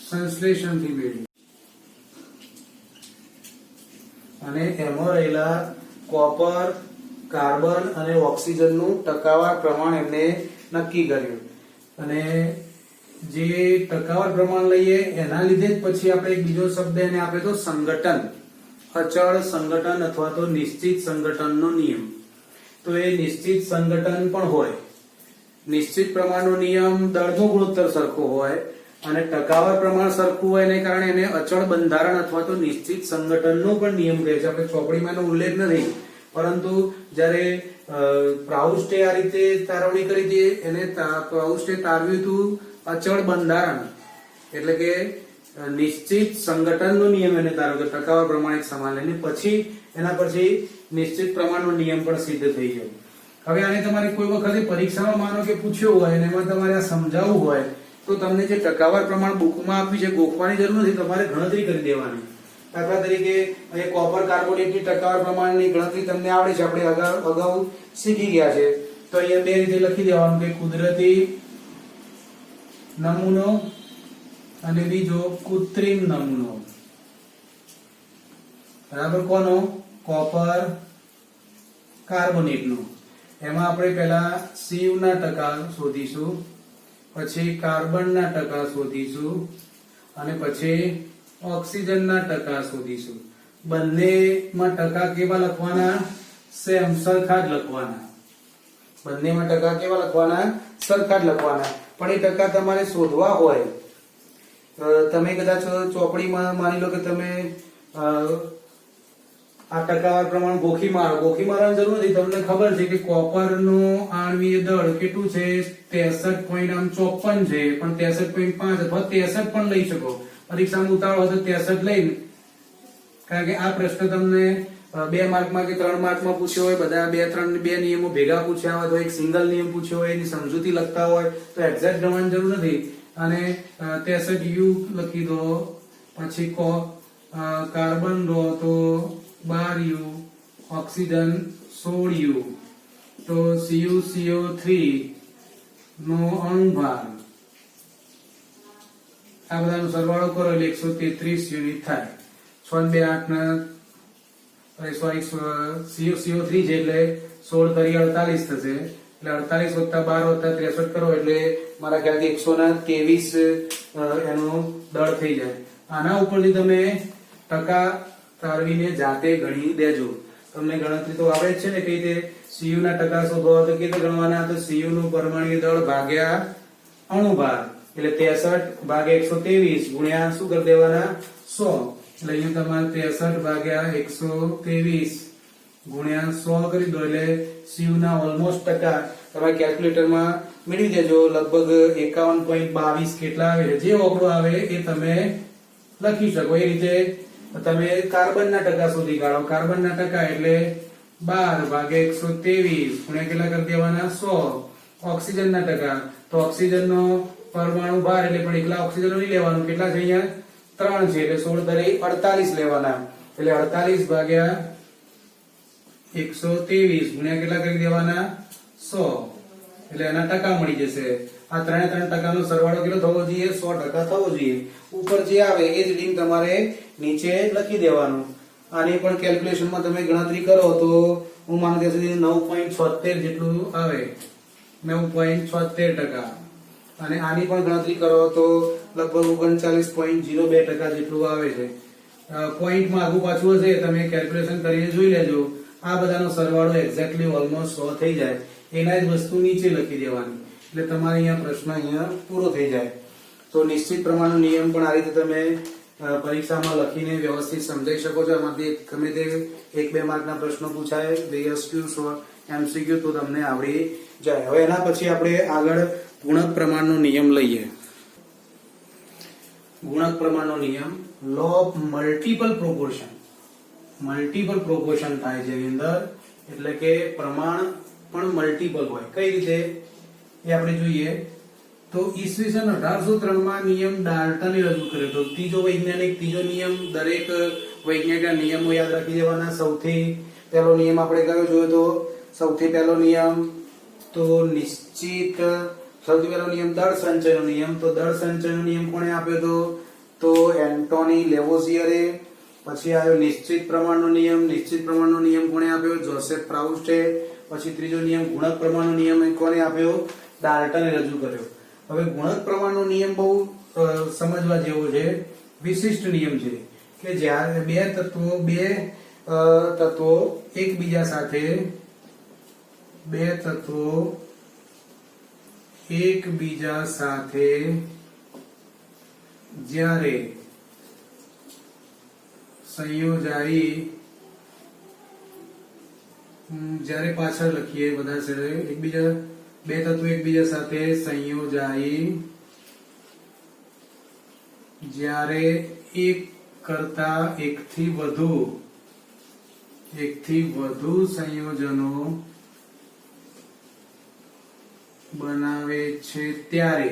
સંશ્લેષણથી મેળવ્યો. અને એમાં રહેલા કોપર, કાર્બન અને ઓક્સિજનનું ટકાવાર પ્રમાણ એમને નક્કી કર્યું. અને જે ટકાવાર પ્રમાણ લઈએ એના લીધે જ પછી આપણે એક બીજો શબ્દ એને આપે તો સંગઠન, અચળ સંગઠન અથવા તો નિશ્ચિત સંગઠનનો નિયમ. તો એ નિશ્ચિત સંગઠન પણ હોય. નિશ્ચિત પ્રમાણનો નિયમ દળનો ગુણોત્તર સરખો હોય અને ટકાવાર પ્રમાણ સરખું હોય એને કારણે એને અચળ બંધારણ અથવા તો નિશ્ચિત સંગઠનનો પણ નિયમ કહે છે. આપણે ચોપડીમાં એનો ઉલ્લેખ નથી, પરંતુ જ્યારે પ્રાઉસ્ટે આ રીતે તારવણી કરી હતી એને પ્રાઉસ્ટે તારવ્યું હતું અચળ બંધારણ એટલે કે નિશ્ચિત સંગઠનનો નિયમ એને તારવ્યો કે ટકાવાર પ્રમાણ એક સમાન લઈને પછી એના પછી નિશ્ચિત પ્રમાણનો નિયમ પણ સિદ્ધ થઈ ગયો. હવે આને તમારે કોઈ વખતે પરીક્ષામાં માનો કે પૂછ્યો હોય અને એમાં તમારે આ સમજાવવું હોય તો તમને જે ટકાવાર પ્રમાણ બુકમાં આપ્યું છે ગોખવાની જરૂર નથી, તમારે ગણતરી કરી દેવાની. દાખલા તરીકે અહીંયા કોપર કાર્બોનેટની ટકાવાર પ્રમાણની ગણતરી તમને આવડે છે, આપણે અગાઉ શીખી ગયા છે. તો અહીંયા 2 રીતે લખી દેવાનું કે કુદરતી નમૂનો અને બીજો કૃત્રિમ નમૂનો. બરાબર? કોનો? કોપર કાર્બોનેટનો. એમાં આપણે પહેલા CU ના ટકા શોધીશું, પછી કાર્બનના ટકા શોધીશું અને પછી ઓક્સિજનના ટકા શોધીશું. બંનેમાં ટકા કેવા લખવાના? સેમ, સરખા જ લખવાના. બંનેમાં ટકા કેવા લખવાના? સરખા જ લખવાના. પણ એ ટકા તમારે શોધવા હોય તમે કદાચ ચોપડીમાં માની લો કે તમે આ ટકાવાર પ્રમાણ ગોખી મારવાની જરૂર નથી, તમને ખબર છે કે કોપરનું આણ્વીય દળ કેટલું છે 63.54 છે, પણ 63.5 અથવા 63 પણ લઈ શકો. પરીક્ષામાં ઉતાવળ હોય તો 63 લઈને, કારણ કે આ પ્રશ્ન તમને 2 માર્કમાં કે 3 માર્કમાં પૂછ્યો હોય, બધા 2 નિયમો ભેગા પૂછ્યા હોય તો એક સિંગલ નિયમ પૂછ્યો હોય, એની સમજૂતી લખતા હોય તો એક્ઝેક્ટ ગણવાની જરૂર નથી. અને 63 U લખી દો, પછી કાર્બન લો તો 12 U, ઓક્સિજન 16 U, તો CuCO3 નો અણુભાર આ બધાનો સરવાળો કરો એટલે 133 યુનિટ થાય. 6 2 8 ના સોરી CuCO3 છે એટલે 16 તરી 48 થશે, એટલે 48 વત્તા 12 વત્તા 63 કરો એટલે મારા ખ્યાલથી 123 એનો દળ થઈ જાય. આના ઉપરથી તમે ટકા તારવીને જાતે ગણી દેજો. તમને ગણતરી તો આવે જ છે ને, કઈ રીતે Cu ના ટકા શોધવા તો કેવી રીતે ગણવાના, તો Cu નું પરમાણ્વીય દળ ભાગ્યા અણુભાર એટલે 63 ભાગ્યા 123 ગુણ્યા શું કરી દેવાના 100. એટલે અહીંયા તમારે 63 ભાગ્યા 123 ગુણ્યા 100 કરી દો એટલે Cu ના ઓલમોસ્ટ ટકા તમારે કેલ્ક્યુલેટરમાં મેળવી દેજો. લગભગ 51.22 કેટલા આવે છે, જે ઓગળો આવે એ તમે લખી શકો. એ રીતે તમે કાર્બનના ટકા શોધી કાઢો. કાર્બનના ટકા એટલે 12 ભાગ્યા 123 ગુણ્યા કેટલા કરી દેવાના 100. ઓક્સિજનના ટકા તો ઓક્સિજનનો પરમાણુ ભાર એટલે પણ એકલા ઓક્સિજન નહીં લેવાનું, કેટલા છે અહીંયા 3 છે એટલે 16 તરી 48 લેવાના, એટલે 48 ભાગ્યા 123 ગુણ્યા કેટલા કરી દેવાના 100, એટલે એના ટકા મળી જશે. આ 3 ટકાનો સરવાળો કેટલો થવો જોઈએ 100% થવો જોઈએ. ઉપર જે આવે એ જ રીડિંગ તમારે નીચે લખી દેવાનું. આની પણ કેલ્ક્યુલેશનમાં તમે ગણતરી કરો તો હું માનું ત્યાં સુધી 9.76 જેટલું આવે, 9.76%. અને આની પણ ગણતરી કરો તો લગભગ 39.02% જેટલું આવે છે. પોઈન્ટમાં આગુ પાછું હશે, તમે કેલ્ક્યુલેશન કરીને જોઈ લેજો. આ બધાનો સરવાળો એક્ઝેક્ટલી ઓલમોસ્ટ 100 થઈ જાય. એના જ વસ્તુ નીચે લખી દેવાની એટલે તમારે અહીંયા પ્રશ્ન અહીંયા પૂરો થઈ જાય. તો નિશ્ચિત પ્રમાણનો નિયમ પણ આ રીતે તમે પરીક્ષામાં લખીને વ્યવસ્થિત સમજાઈ શકો છો. આમાંથી ગમે તે 1-2 માર્કના પ્રશ્નો પૂછાય, VSQ MCQ તો તમને આવડી જાય. હવે એના પછી આપણે આગળ ગુણક પ્રમાણનો નિયમ લઈએ. ગુણક પ્રમાણનો નિયમ law of multiple proportion. Multiple proportion થાય છે એની અંદર, એટલે કે પ્રમાણ પણ મલ્ટીપલ હોય. કઈ રીતે એ આપણે જોઈએ તો ઈસવીસન 1803 માં નિયમ ડાલ્ટને રજૂ કર્યો હતો. ત્રીજો નિયમ, દરેક વૈજ્ઞાનિકના નિયમો યાદ રાખી દેવાના. સૌથી પહેલો નિયમ આપણે કયો જોયો તો સૌથી પહેલો નિયમ તો નિશ્ચિત, સૌથી પહેલો નિયમ દળ સંચયનો નિયમ. તો દળ સંચયનો નિયમ કોણે આપ્યો તો એન્ટોની લેવોઝિયરે. પછી આવ્યો નિશ્ચિત પ્રમાણનો નિયમ. નિશ્ચિત પ્રમાણનો નિયમ કોણે આપ્યો? જોસેફ પ્રાઉસ્ટે. પછી ત્રીજો નિયમ ગુણક પ્રમાણનો નિયમ કોણે આપ્યો? ડાલ્ટને રજૂ કર્યો. હવે ગુણક પ્રમાણનો નિયમ બહુ સમજવા જેવો છે, વિશિષ્ટ નિયમ છે કે જ્યારે બે તત્વો એકબીજા સાથે જ્યારે સંયોજાઈ, જ્યારે પાછળ લખીએ બધા છે બે તત્વો એકબીજા સાથે સંયોજાઈ જ્યારે એક કરતા એકથી વધુ સંયોજનો બનાવે છે ત્યારે,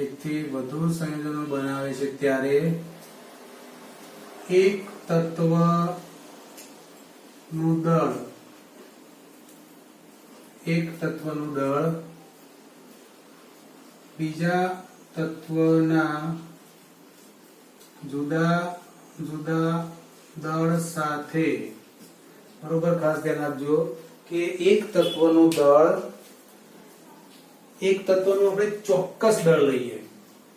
એકથી વધુ સંયોજનો બનાવે છે ત્યારે એક તત્વનું દળ બીજા તત્વના જુદા જુદા દળ સાથે, બરોબર ખાસ ધ્યાન આપજો કે એક તત્વનું આપણે ચોક્કસ દળ લઈએ,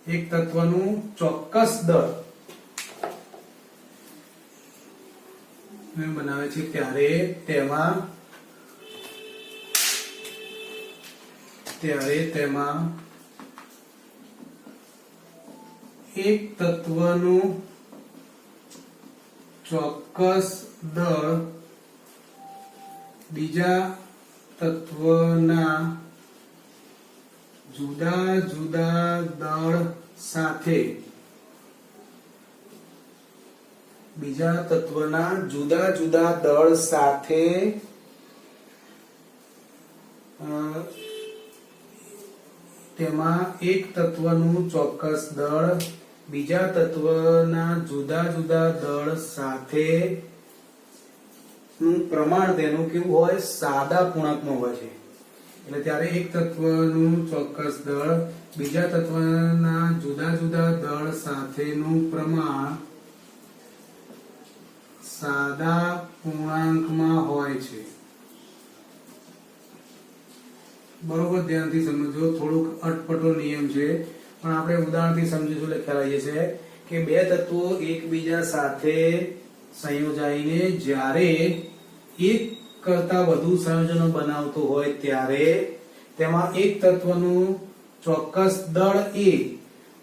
એક તત્વનું ચોક્કસ દળ બનાવે છે ત્યારે તેમાં એક તત્વનું ચોક્કસ દળ બીજા તત્વના જુદા જુદા દળ સાથે બીજા તત્વના જુદા જુદા દળ સાથે તેમાં એક તત્વનું ચોક્કસ દળ બીજા તત્વના જુદા જુદા દળ સાથે નું પ્રમાણ તેનું કેવું હોય? સાદા પૂર્ણાંકમાં હોય છે. એટલે ત્યારે એક તત્વનું ચોક્કસ દળ બીજા તત્વના જુદા જુદા દળ સાથેનું પ્રમાણ સાદા પૂર્ણાંકમાં હોય છે. બરોબર, ધ્યાનથી સમજો. થોડુંક અટપટો નિયમ છે પણ આપણે ઉદાહરણથી સમજીશું એટલે ખ્યાલ આવી જશે કે બે તત્વો એકબીજા સાથે સંયોજાઈને જ્યારે એક કરતા વધુ સંયોજનો બનાવતો હોય ત્યારે તેમાં એક તત્વનું ચોક્કસ દળ એ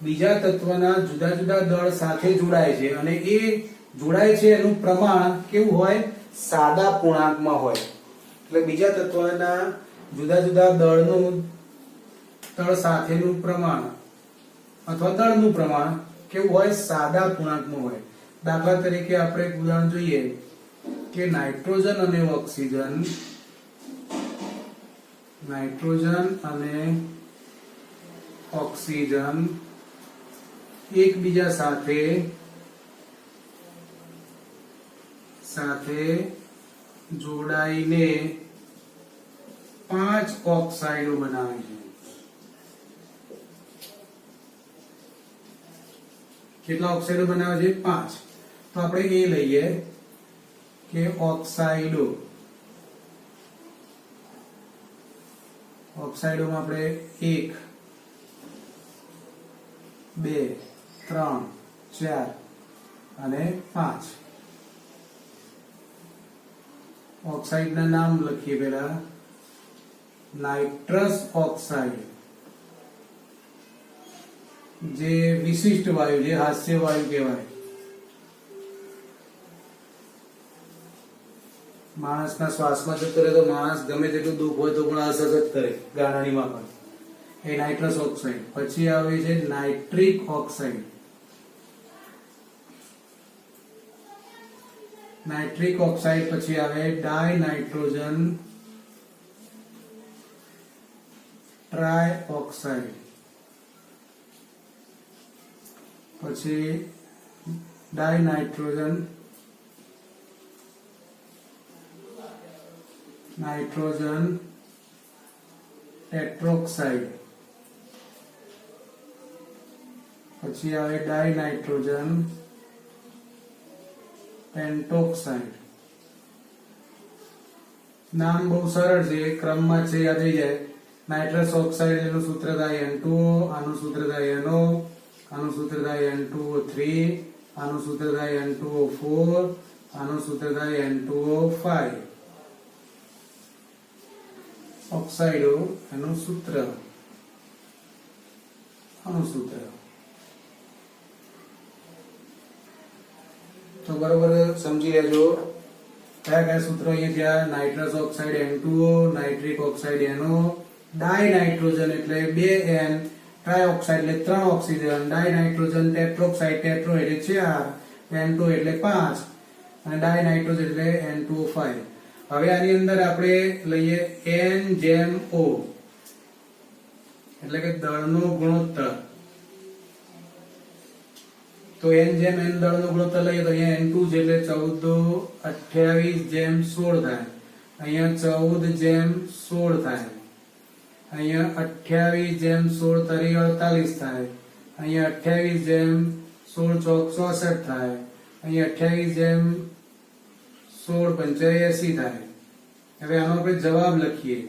બીજા તત્વના જુદા જુદા દળ સાથે જોડાય છે અને એ જોડાય છે એનું પ્રમાણ કેવું હોય? સાદા પૂર્ણાંકમાં હોય. એટલે બીજા તત્વના જુદા જુદા દળનું દળ સાથેનું પ્રમાણ અથવા દળનું પ્રમાણ કેવું હોય? સાદા પૂર્ણાંકમાં હોય. દાખલા તરીકે આપણે એક ઉદાહરણ જોઈએ કે નાઇટ્રોજન અને ઓક્સિજન એકબીજા સાથે જોડાઈને 5 ઓક્સાઇડો બનાવે છે. કેટલા ઓક્સાઇડો બનાવે છે? 5. તો આપણે એ લઈએ કે ઓક્સાઇડોમાં આપણે 1 2 3 4 અને 5 ઓક્સાઇડના નામ લખીએ. પહેલા નાઇટ્રસ ઓક્સાઇડ જે વિશિષ્ટ વાયુ જે હાસ્ય વાયુ કહેવાય. માણસના શ્વાસમાં જતો રહે તો માણસ ગમે તેટલું દુઃખ હોય તો પણ અસહજ કરે ગાળાની માફક. એ નાઇટ્રસ ઓક્સાઇડ. પછી આવે છે નાઇટ્રિક ઓક્સાઇડ. નાઇટ્રિક ઓક્સાઇડ પછી આવે ડાયનાઇટ્રોજન ટ્રાયઓક્સાઇડ. પછી ડાયનાઇટ્રોજન ટેટ્રોક્સાઇડ. પછી આવે ડાયનાઇટ્રોજન પેન્ટોક્સાઇડ. નામ બહુ સરળ છે, ક્રમમાં છે, યાદ રહી જાય. નાઇટ્રસ ઓક્સાઇડ એનું સૂત્ર થાય N2O, આનું સૂત્ર થાય NO, આનું સૂત્ર થાય N2O3, આનું સૂત્ર થાય N2O4, આનું સૂત્ર થાય N2O5. ઓક્સાઇડો એનું સૂત્ર, આનું સૂત્ર. તો બરોબર સમજી લેજો કયા કયા સૂત્રો અહીંયા થયા. Nitrous oxide N2O, nitric oxide NO, ડાયનાઇટ્રોજન એટલે 2N, ટ્રાયઓક્સાઇડ એટલે 3 ઓક્સિજન, ડાયનાઇટ્રોજન ટેટ્રોક્સાઇડ ટેટ્રો એટલે 4, N2 એટલે 5 અને ડાયનાઇટ્રોજન એટલે N2O5. હવે આની અંદર આપણે લઈએ N/O એટલે કે દળનો ગુણોત્તર. તો N/N દળનો ગુણોત્તર લઈએ તો અહીંયા N2 છે એટલે 14/28/16 થાય. અહીંયા 14/16 થાય. અહીંયા 28/16 તરી 48 થાય. અહીંયા 28/16 ચોક 64 થાય. અહીંયા 28/16 પંચા 80 થાય. હવે આનો આપણે જવાબ લખીએ.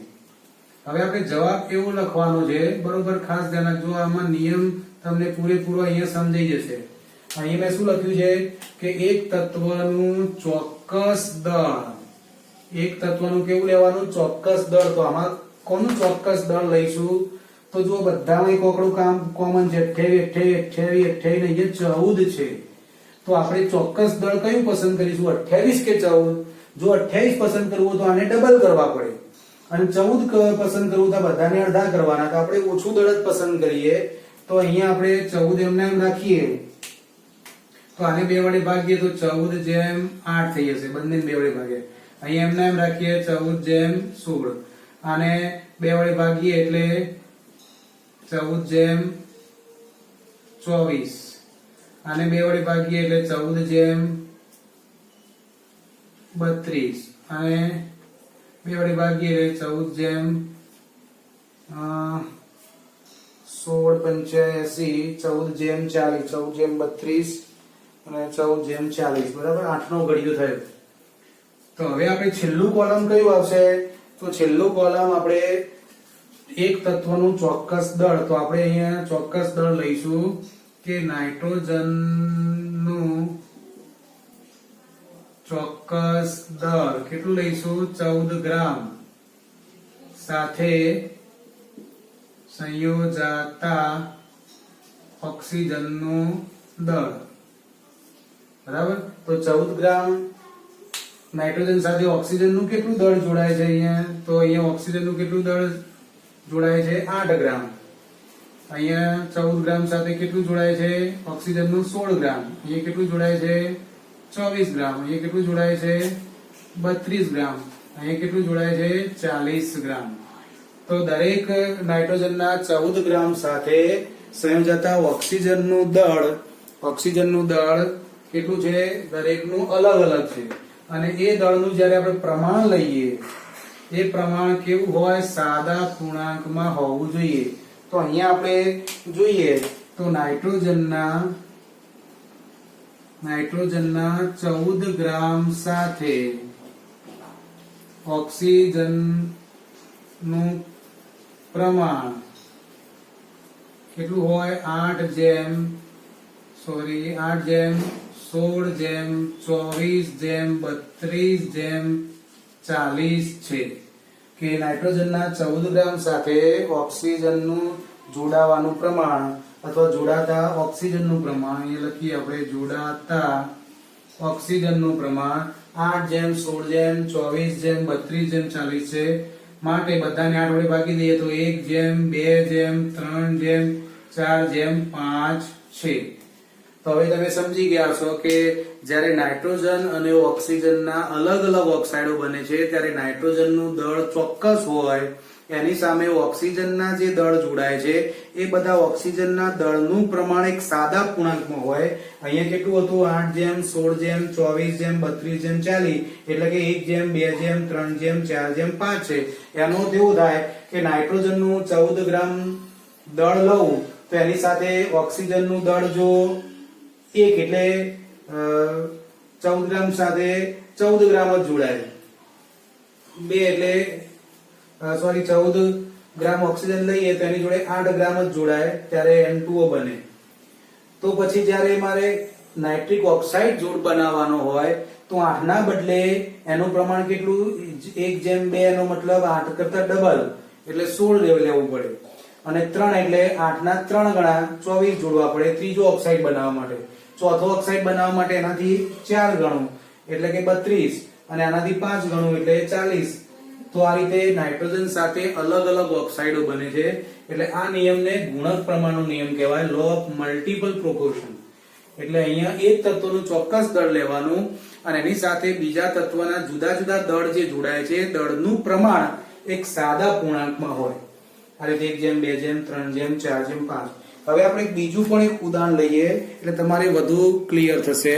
હવે આપણે જવાબ એવો લખવાનો છે, બરોબર ખાસ ધ્યાન રાખજો. આમાં નિયમ તમને પૂરેપૂરો અહીંયા સમજાઈ જશે. અહીં મેં શું લખ્યું છે કે એક તત્વનું ચોક્કસ દળ, એક તત્વનું કેવું લેવાનું? ચોક્કસ દળ. તો આમાં કોનું ચોક્કસ દળ લઈશું? તો જો બધામાં કોકડું કામ કોમન છે, 28 28 28 28 ને અહીંયા 14 છે. તો આપણે ચોક્કસ દળ કયું પસંદ કરીશું, 28 કે 14? જો 28 પસંદ કરવું તો આને ડબલ કરવા પડે, અને 14 પસંદ કરવું તો બધાને અડધા કરવાના. તો આપણે ઓછું દળ જ પસંદ કરીએ. તો અહીંયા આપણે 14 એમને એમ રાખીએ, તો આને 2 વડે ભાગીએ તો 14/8 થઈ જશે. બંને 2 વડે ભાગીએ. અહીંયા એમને એમ રાખીએ 14/16. આને 2 વડે ભાગીએ એટલે 14/24. આને 2 વડે ભાગીએ એટલે 14/32. અને 2 વડે ભાગીએ એટલે 14/16 85, 14/40, 14/32 અને 14/40. બરાબર, 8 નો ઘડિયો થયો. તો હવે આપણે છેલ્લું કોલમ કયું આવશે? તો છેલ્લું કોલમ આપણે એક તત્વનું ચોક્કસ દળ. તો આપણે અહીંયા ચોક્કસ દળ લઈશું કે નાઇટ્રોજનનું ચોક્કસ દળ કેટલું લઈશું? 14 ગ્રામ સાથે સંયોજાતા ઓક્સિજનનું દળ. બરાબર, તો 14 ગ્રામ નાઇટ્રોજન સાથે ઓક્સિજનનું કેટલું દળ જોડાય છે અહીંયા? તો અહીંયા ઓક્સિજનનું કેટલું દળ જોડાય છે? 8 ગ્રામ. અહીંયા 14 ગ્રામ સાથે કેટલું જોડાય છે? ઓક્સિજનનું 16 ગ્રામ. અહીંયા કેટલું જોડાય છે? 24 ગ્રામ. અહીંયા કેટલું જોડાય છે? 32 ગ્રામ. અહીંયા કેટલું જોડાય છે? 40 ગ્રામ. તો દરેક નાઇટ્રોજનના 14 ગ્રામ સાથે સંયોજાતા ઓક્સિજનનું દળ કેટલું છે? દરેકનું અલગ અલગ છે. અને એ દળનું જ્યારે આપણે પ્રમાણ લઈએ, એ પ્રમાણ કેવું હોય? સાદા પૂર્ણાંકમાં હોવું જોઈએ. તો અહીંયા આપણે જોઈએ તો નાઇટ્રોજનના 14 ગ્રામ સાથે ઓક્સિજનનું પ્રમાણ કેટલું હોય? 8/16/24/32/40 છે. કે નાઇટ્રોજનના 14 ગ્રામ સાથે ઓક્સિજનનું જોડાવાનું પ્રમાણ અથવા જોડાતા ઓક્સિજનનું પ્રમાણ, અહીંયા લખીએ આપણે જોડાતા ઓક્સિજનનું પ્રમાણ 8/16/24/32/40 છે. માટે બધાને 8 વડે ભાગી દઈએ તો 1/2/3/4/5 છે. તો હવે તમે સમજી ગયા છો કે જ્યારે નાઇટ્રોજન અને ઓક્સિજનના અલગ અલગ ઓક્સાઇડો બને છે ત્યારે નાઇટ્રોજનનું દળ ચોક્કસ હોય, એની સામે ઓક્સિજનના જે દળ જોડાય છે એ બધા ઓક્સિજનના દળનું પ્રમાણ એક સાદા પૂર્ણાંકમાં હોય. અહીંયા કેટલું હતું? 8/16/24/32/40, એટલે કે 1/2/3/4/5 છે. એનો અર્થ એવું થાય કે નાઇટ્રોજનનું 14 ગ્રામ દળ લઉં તો એની સાથે ઓક્સિજનનું દળ જો 1 એટલે 14 ગ્રામ સાથે 14 ગ્રામ જ જોડાય. 2 એટલે 14 ગ્રામ ઓક્સિજન લઈએ તો એની જોડે 8 ગ્રામ જ જોડાય, ત્યારે N2O બને. તો પછી જ્યારે મારે નાઇટ્રિક ઓક્સાઇડ જોડ બનાવવાનો હોય તો 8 ના બદલે એનું પ્રમાણ કેટલું? 1/2, એનો મતલબ 8 કરતા ડબલ એટલે 16 લેવું પડે. અને 3 એટલે 8 ના 3 ગણા 24 જોડવા પડે ત્રીજો ઓક્સાઇડ બનાવવા માટે. ચોથો ઓક્સાઇડ બનાવવા માટે એનાથી 4 ગણું એટલે કે 32, અને આનાથી 5 ગણું એટલે 40. તો આ રીતે નાઇટ્રોજન સાથે અલગ અલગ ઓક્સાઇડો બને છે. એટલે આ નિયમને ગુણક પ્રમાણનો નિયમ કહેવાય, લો ઓફ મલ્ટીપલ પ્રોપોર્શન. એટલે અહીંયા એક તત્વનું ચોક્કસ દળ લેવાનું અને એની સાથે બીજા તત્વના જુદા જુદા દળ જે જોડાય છે દળનું પ્રમાણ એક સાદા પૂર્ણાંકમાં હોય. આ રીતે 1/2/3/4/5. હવે આપણે બીજું પણ એક ઉદાહરણ લઈએ એટલે તમારે વધુ ક્લિયર થશે.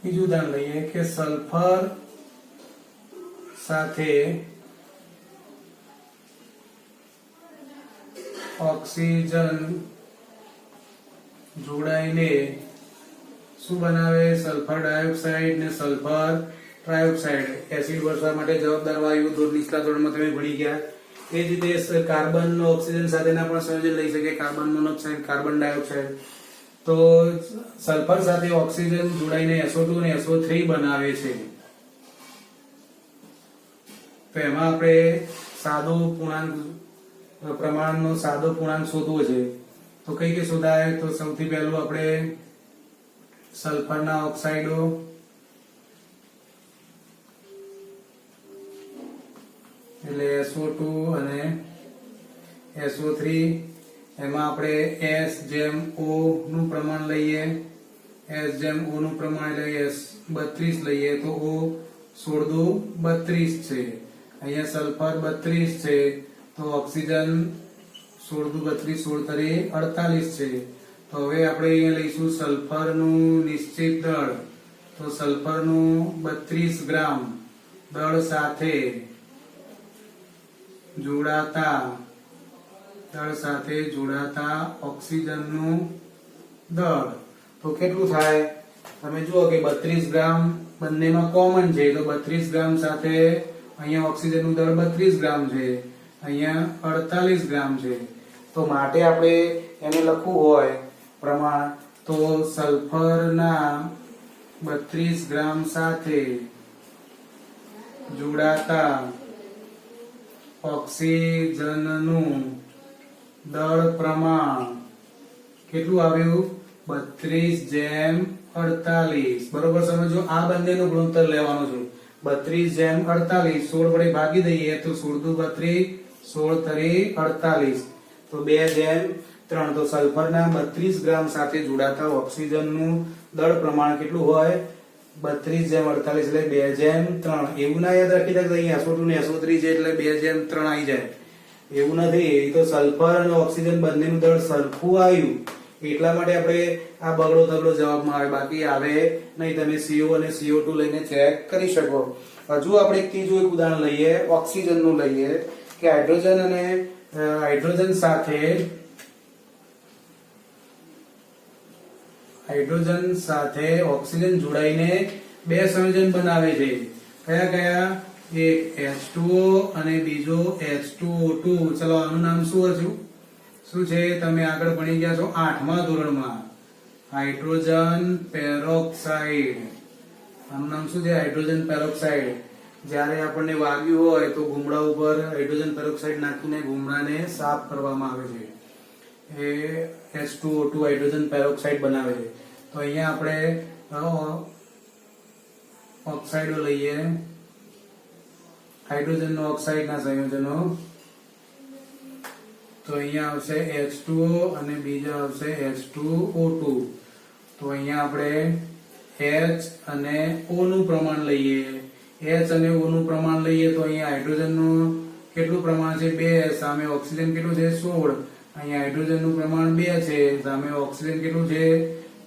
બીજું ઉદાહરણ લઈએ કે સલ્ફર સાથે ઓક્સિજન જોડાઈને શું બનાવે? સલ્ફર ડાયોક્સાઇડ ને સલ્ફર ટ્રાયોક્સાઇડ. એસિડ વર્ષા માટે જવાબદાર વાયુ નીચલા ધોરણમાં તમે ભણી ગયા. એ જ રીતે કાર્બન ઓક્સિજન સાથેના પણ સંયોજન લઈ શકે, કાર્બન મોનોક્સાઇડ, કાર્બન ડાયોક્સાઇડ. તો સલ્ફર સાથે ઓક્સિજન જોડાઈને SO2 અને SO3 બનાવે છે. તો એમાં આપણે સાદો પૂર્ણાંક પ્રમાણનો સાદો પૂર્ણાંક શોધવો છે. તો કઈ કઈ શોધાય? તો સૌથી પહેલું આપણે સલ્ફરના ઓક્સાઇડો, એટલે SO2 અને SO3. એમાં આપણે S જેમ O નું પ્રમાણ લઈએ, S જેમ O નું પ્રમાણ એટલે S32 લઈએ તો O 16 દુ 32 છે. અહીંયા સલ્ફર 32 છે તો ઓક્સિજન 16 દુ 32, 16 તરી 48 છે. તો હવે આપણે અહીંયા લઈશું સલ્ફરનું નિશ્ચિત દળ. તો સલ્ફરનું 32 ગ્રામ દળ સાથે જોડાતા ઓક્સિજનનું દળ તો કેટલું થાય? તમે જુઓ કે 32 ગ્રામ બંનેમાં કોમન છે તો 32 ગ્રામ સાથે અહીંયા ઓક્સિજનનું દળ 32 ગ્રામ છે, અહીંયા 48 ગ્રામ છે. તો માટે આપણે એને લખવું હોય પ્રમાણ તો સલ્ફરના 32 ગ્રામ સાથે જોડાતા ઓક્સિજનનું દળ પ્રમાણ કેટલું આવ્યું? 32:48. બરોબર સમજો. આ બંનેનો ગુણોત્તર લેવાનો છે. 32:48 16 વડે ભાગી દઈએ તો 16 દુ 32, 16 તરી 48 તો 2:3. તો સલ્ફરના 32 ગ્રામ સાથે જોડાતા ઓક્સિજનનું દળ પ્રમાણ કેટલું હોય? 32:48 એટલે 2:3. એવું ના યાદ રાખી દે કે અહીંયા SO2 ને SO3 છે એટલે 2:3 આવી જાય, એવું નથી. એ તો સલ્ફર અને ઓક્સિજન બંનેનું દળ સરખું આવ્યું એટલા માટે આપણે આ બગડો તગડો જવાબમાં આવે, બાકી આવે નહીં. તમે CO અને CO2 લઈને ચેક કરી શકો. હજુ આપણે એક ત્રીજું એક ઉદાહરણ લઈએ, ઓક્સિજનનું લઈએ કે હાઇડ્રોજન સાથે ઓક્સિજન જોડાઈને બે સંયોજન બનાવે છે. કયા કયા? એક H2O અને બીજો H2O2. ચલો આનું નામ શું છે? તમે આગળ ભણી ગયા છો 8મા ધોરણમાં, હાઇડ્રોજન પેરોક્સાઇડ. આનું નામ શું છે? Hydrogen peroxide. જ્યારે આપણને વાગ્યું હોય તો ગુમડા ઉપર હાઇડ્રોજન પેરોક્સાઇડ નાખીને ગુમડાને સાફ કરવામાં આવે છે. એ H2O2 હાઇડ્રોજન પેરોક્સાઇડ બનાવે છે. તો અહીંયા આપણે ઓક્સાઇડો લઈએ, હાઇડ્રોજન ઓક્સાઇડના સંયોજનો. તો અહીંયા આવશે H2O અને બીજા આવશે H2O2. તો અહીંયા આપણે H અને O નું પ્રમાણ લઈએ. H અને O નું પ્રમાણ લઈએ તો અહીંયા હાઇડ્રોજનનું કેટલું પ્રમાણ છે? 2. સામે ઓક્સિજન કેટલું છે? 16. અહીંયા હાઇડ્રોજનનું પ્રમાણ 2 છે, સામે ઓક્સિજન કેટલું છે?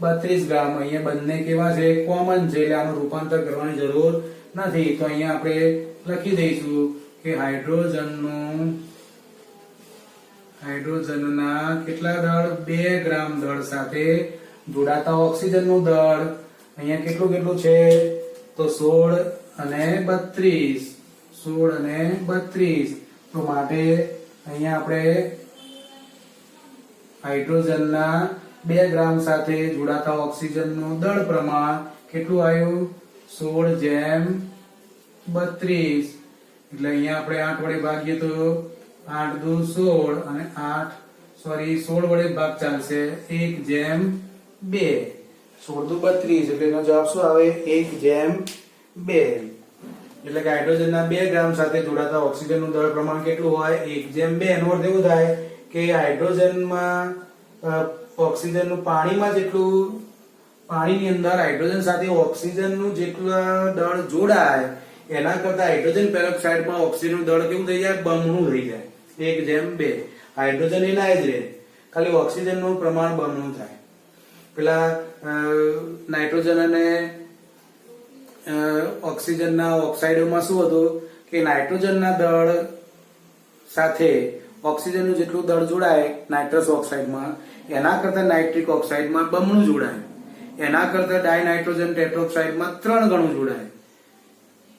32 ગ્રામ. અહીંયા બંને કેવા છે? કોમન છે એટલે આનું રૂપાંતર કરવાની જરૂર નથી. તો અહીંયા આપણે લખી દઈશું કે હાઇડ્રોજનના કેટલા દળ? 2 ગ્રામ દળ સાથે જોડાતા ઓક્સિજનનું દળ અહીંયા કેટલું છે? તો 16 અને 32. 16 અને 32. તો માટે અહીંયા આપણે હાઇડ્રોજનના 2 ગ્રામ સાથે જોડાતા ઓક્સિજનનું દળ પ્રમાણ કેટલું આવ્યું? 16:32. એટલે અહીંયા આપણે 8 વડે ભાગીએ તો 8 દુ 16 અને 16 વડે ભાગ ચાલશે 1/2. 16 દુ 32 એટલે એનો જવાબ શું આવે? 1/2. એટલે કે હાઇડ્રોજનના 2 ગ્રામ સાથે જોડાતા ઓક્સિજનનું દળ પ્રમાણ કેટલું હોય? 1/2. એનો અર્થ એવું થાય કે હાઇડ્રોજનમાં ઓક્સિજનનું પાણીની અંદર હાઇડ્રોજન સાથે ઓક્સિજનનું જેટલું દળ જોડાય એના કરતા હાઇડ્રોજન પેરોક્સાઇડમાં ઓક્સિજનનું દળ કેવું થઈ જાય? બમણું થઈ જાય, 1/2. હાઇડ્રોજન એના જ રહે, ખાલી ઓક્સિજનનું પ્રમાણ બમણું થાય. પેલા નાઇટ્રોજન અને ઓક્સિજનના ઓક્સાઇડોમાં શું હતું કે નાઇટ્રોજનના દળ સાથે ઓક્સિજનનું જેટલું દળ જોડાય નાઇટ્રસ ઓક્સાઇડમાં એના કરતા નાઇટ્રિક ઓક્સાઇડમાં બમણું જોડાય, એના કરતા ડાયનાઇટ્રોજન ટેટ્રોક્સાઇડમાં 3 ગણું જોડાય,